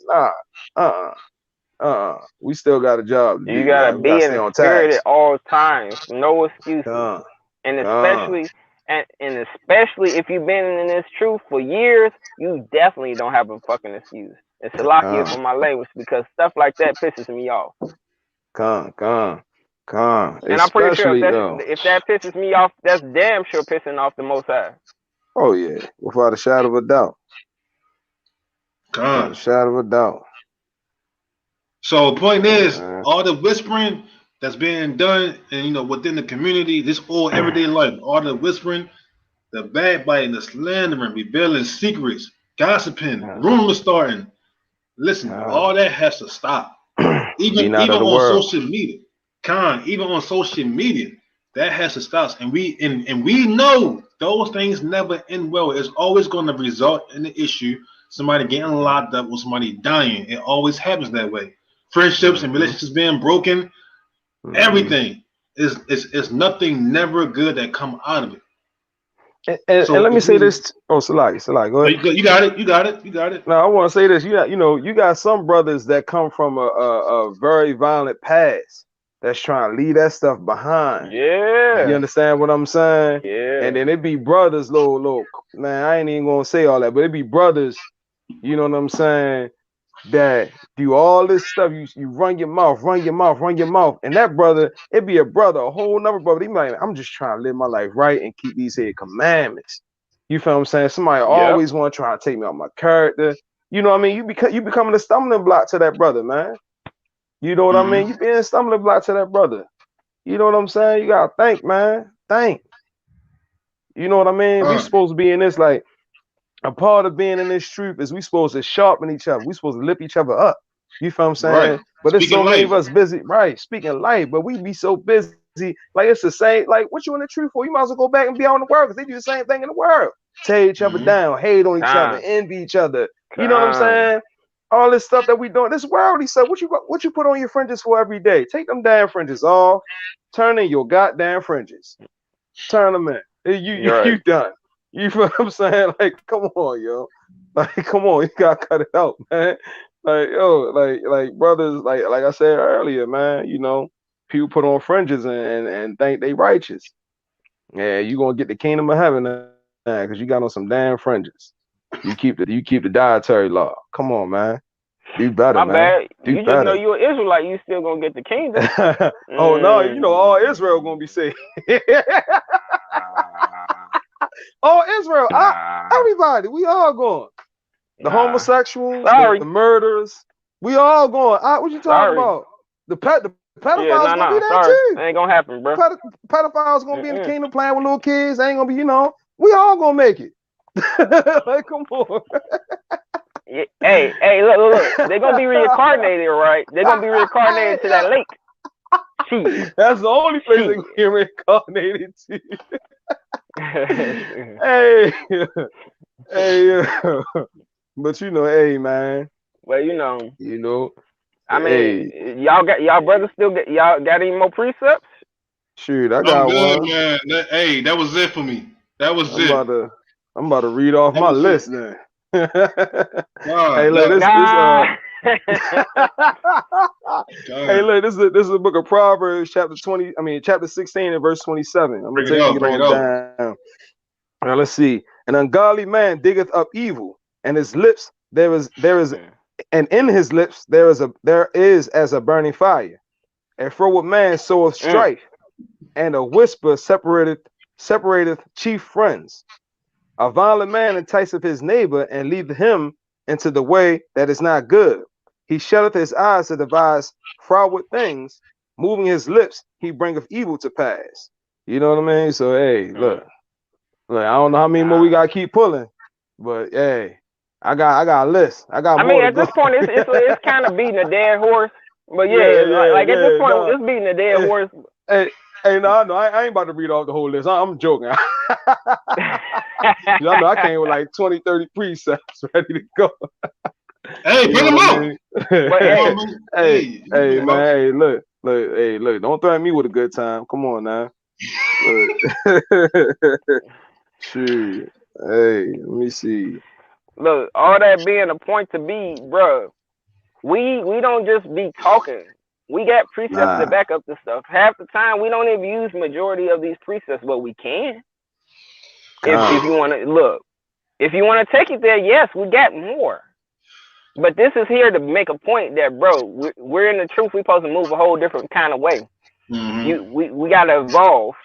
Nah, we still got a job to do. You gotta be in the spirit at all times. No excuses. And especially if you've been in this truth for years, you definitely don't have a fucking excuse. It's Salakia for my language because stuff like that pisses me off. And I'm pretty sure if that pisses me off, that's damn sure pissing off the Most High. Oh yeah, without a shadow of a doubt. Without a shadow of a doubt. So the point is, all the whispering that's being done, and within the community, this all everyday life, all the whispering, the backbiting, the slandering, revealing secrets, gossiping, rumors starting. Listen, all that has to stop. Even on social media. Even on social media, that has to stop. And we know those things never end well. It's always going to result in the issue, somebody getting locked up or somebody dying. It always happens that way. Friendships and relationships being broken, everything is nothing never good that come out of it. And let me say this. Salaki, go ahead. You got it. No, I want to say this. You got some brothers that come from a very violent past that's trying to leave that stuff behind. Yeah. You understand what I'm saying? Yeah. And then it be brothers, look, man, I ain't even gonna say all that, but it be brothers, you know what I'm saying, that do all this stuff. You run your mouth. And that brother, it be a whole nother brother. He be like, I'm just trying to live my life right and keep these here commandments. You feel what I'm saying? Somebody always want to try to take me out my character. You know what I mean? You becoming a stumbling block to that brother, man. You know what I mean? You being a stumbling block to that brother. You know what I'm saying? You gotta think, man. Think. You know what I mean? We supposed to be in this like a part of being in this truth is we supposed to sharpen each other. We supposed to lift each other up. You feel what I'm saying? Right. But there's so Speaking many life. of us busy, right? Speaking life, but we be so busy. Like it's the same. Like what you in the truth for? You might as well go back and be out in the world because they do the same thing in the world. Tear each other down, hate on each other, envy each other. You know what I'm saying? All this stuff that we doing. This worldly stuff. What you put on your fringes for every day? Take them damn fringes off. Turn in your goddamn fringes. Turn them in. You done. You feel what I'm saying? Like, come on, yo. Like, come on, you gotta cut it out, man. Like, yo, like brothers, like I said earlier, man, you know, people put on fringes and think they righteous. Yeah, you gonna get the kingdom of heaven now because you got on some damn fringes. You keep the dietary law. Come on, man. Do better, My man. bad. Do You better. just know you're an Israelite. You still gonna get the kingdom. Oh no, you know all Israel gonna be saved. All Israel, everybody, we all going. The homosexuals, the murderers, we all going. What you talking about? The pedophiles gonna be there too. That ain't gonna happen, bro. Pedophiles gonna be in the kingdom playing with little kids. They ain't gonna be, you know. We all gonna make it. Like, come on. Hey, look. They're gonna be reincarnated, right? They're gonna be reincarnated to that lake. Jeez. That's the only place they can get reincarnated to. hey, but you know, hey, man. Well, you know. I mean, y'all brothers still y'all got any more precepts? Shoot, I got one. Man. That was it for me. That was it. I'm about to read off my list then. Hey, look, this hey, look, this is a book of Proverbs, chapter 16 and verse 27. I'm gonna take it on down. Now let's see. An ungodly man diggeth up evil, and his lips and in his lips there is as a burning fire. A froward man soweth strife, and a whisper separateth chief friends. A violent man enticeth his neighbor and leadeth him into the way that is not good. He shutteth his eyes to devise froward things. Moving his lips, he bringeth evil to pass. You know what I mean? So, hey, look, I don't know how many more we got to keep pulling, but, hey, I got a list. I mean, at this point, it's kind of beating a dead horse. But at this point, it's beating a dead horse. Hey, no, I ain't about to read off the whole list. I'm joking. I know I came with like 20, 30 precepts ready to go. Hey, bring them out. Hey, man. Hey, look. Don't threaten me with a good time. Come on now. Shoot. Hey, let me see. Look, all that being a point to be, bro. We don't just be talking. We got precepts to back up the stuff. Half the time, we don't even use majority of these precepts, but we can. If you want to look, if you want to take it there, yes, we got more. But this is here to make a point that, bro, we're in the truth. We're supposed to move a whole different kind of way. We got to evolve.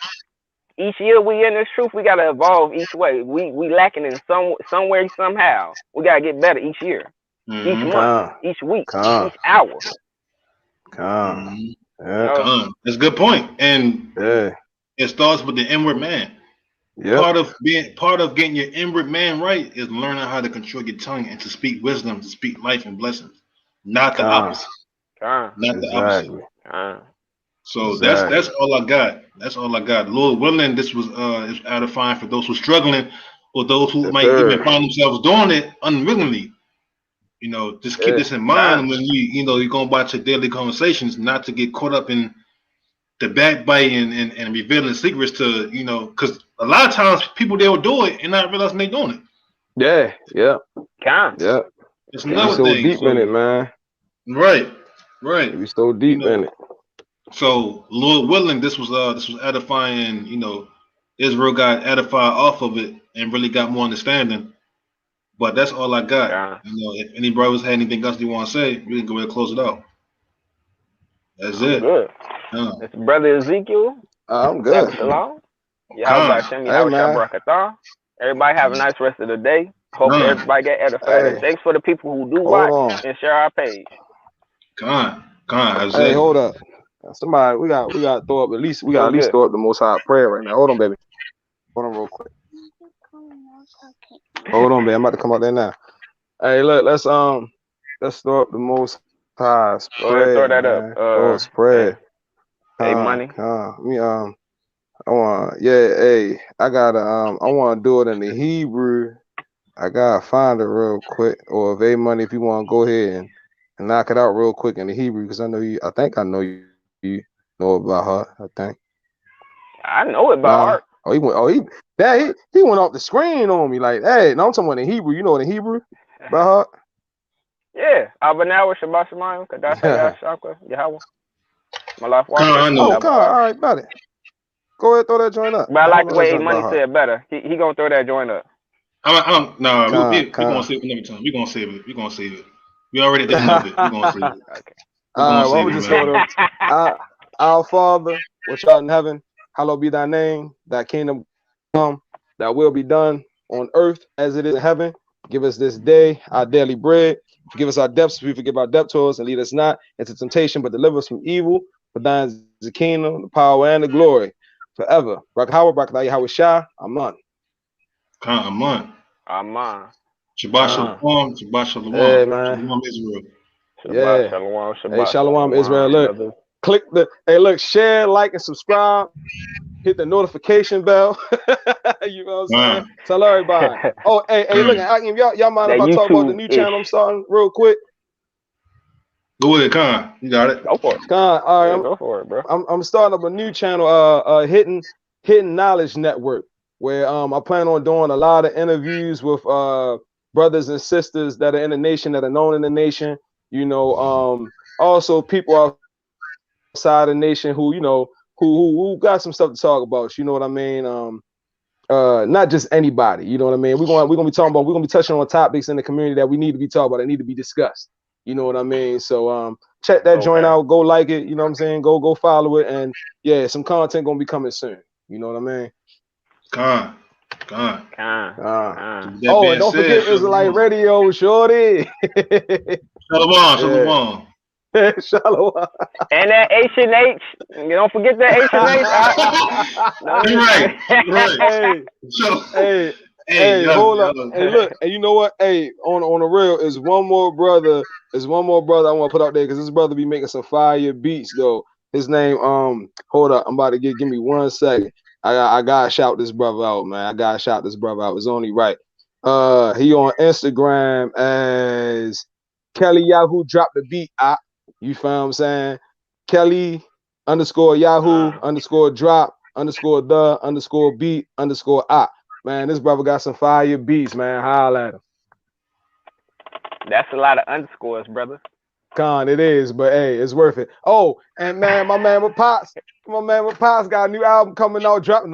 Each year we in this truth, we got to evolve each way. We lacking in somewhere, somehow. We got to get better each year, each month, each week, each hour. That's a good point. And it starts with the inward man. Part of getting your inward man right is learning how to control your tongue and to speak wisdom, to speak life and blessings, not the opposite. The opposite. So that's all I got. That's all I got. Lord willing, this was is edifying for those who are struggling or those who might even find themselves doing it unwillingly. You know, just keep this in mind when you're going about your daily conversations, not to get caught up in the backbiting and revealing secrets to, because a lot of times people, they'll do it and not realizing they're doing it. Yeah. It's another so thing. Deep in it, man. Right. We so deep in it. So Lord willing, this was edifying. Israel got edified off of it and really got more understanding. But that's all I got. If any brothers had anything else they want to say, we can go ahead and close it out. That's it. Good. It's Brother Ezekiel. I'm good. Everybody have a nice rest of the day. Hope everybody get edified. Thanks for the people who do watch and share our page. Hey, hold up. Somebody, we got to throw up at least. We got to at least throw up the Most High prayer right now. Hold on, baby. Hold on, real quick. Hold on, man. I'm about to come out there now. Hey, look, let's start the most high Go ahead, throw spread, that up. man. Oh, spread. Money. Me I want hey, I gotta I wanna do it in the Hebrew. I gotta find it real quick. Or if money, if you wanna go ahead and knock it out real quick in the Hebrew, because I think I know you know about her, I think. I know it by heart. He went off the screen on me like, hey, no, I'm talking about in Hebrew. You know what in Hebrew by heart? Yeah. Abanawa Shabbat Shemayim, Kadasha Yashaka, Yahweh. My life Con, I know. Oh, all right, about it. Go ahead, throw that joint up. But I like the way A Money said better. He gonna throw that joint up. No, we're gonna save it another time. We're gonna save it. We already did enough of it. We're gonna save it. Okay. All right, well, just go to our Father, which art in heaven, hallowed be thy name. Thy kingdom come, thy will be done on earth as it is in heaven. Give us this day our daily bread. Forgive us our debts, we forgive our debtors, and lead us not into temptation, but deliver us from evil. For thine is the kingdom, the power, and the glory forever. Barak Yahweh Shah, Aman. Aman. Aman. Shabbat Shalom. Shabbat Shalom. Hey, man. Shalom Israel. Shabbat Shalom. Hey, Shalom Israel. Look, click share, like, and subscribe. Hit the notification bell. You know what I'm saying? Tell everybody. Oh, hey, look, y'all mind if I talk about the new channel I'm starting real quick? Go ahead, Con. You got it. Go for it. Con, all right, go for it, bro. I'm starting up a new channel, Hidden Knowledge Network, where I plan on doing a lot of interviews with brothers and sisters that are in the nation, that are known in the nation. You know, also people outside the nation who, you know, who got some stuff to talk about. You know what I mean? Not just anybody. You know what I mean? We're gonna be touching on topics in the community that we need to be talking about, that need to be discussed. You know what I mean? So check that joint out. Go like it. You know what I'm saying? Go follow it, and yeah, some content gonna be coming soon. You know what I mean? Con. Oh, and don't forget Israelite Radio, shorty. Shalom. Shalom. And that H&H. You don't forget that H&H. Hey, hold up. Hey, look. Hey, you know what? Hey, on the real, is one more brother I want to put out there, because this brother be making some fire beats though. His name, hold up. I'm about to give me 1 second. I gotta shout this brother out, man. It's only right. He on Instagram as Kelly Yahoo Drop the Beat out. You feel what I'm saying? Kelly _Yahoo _drop _the _beat _op. Man, this brother got some fire beats, man. Holla at him. That's a lot of underscores, brother. Con, it is, but hey, it's worth it. Oh, and man, my man with Pops got a new album coming out, dropping.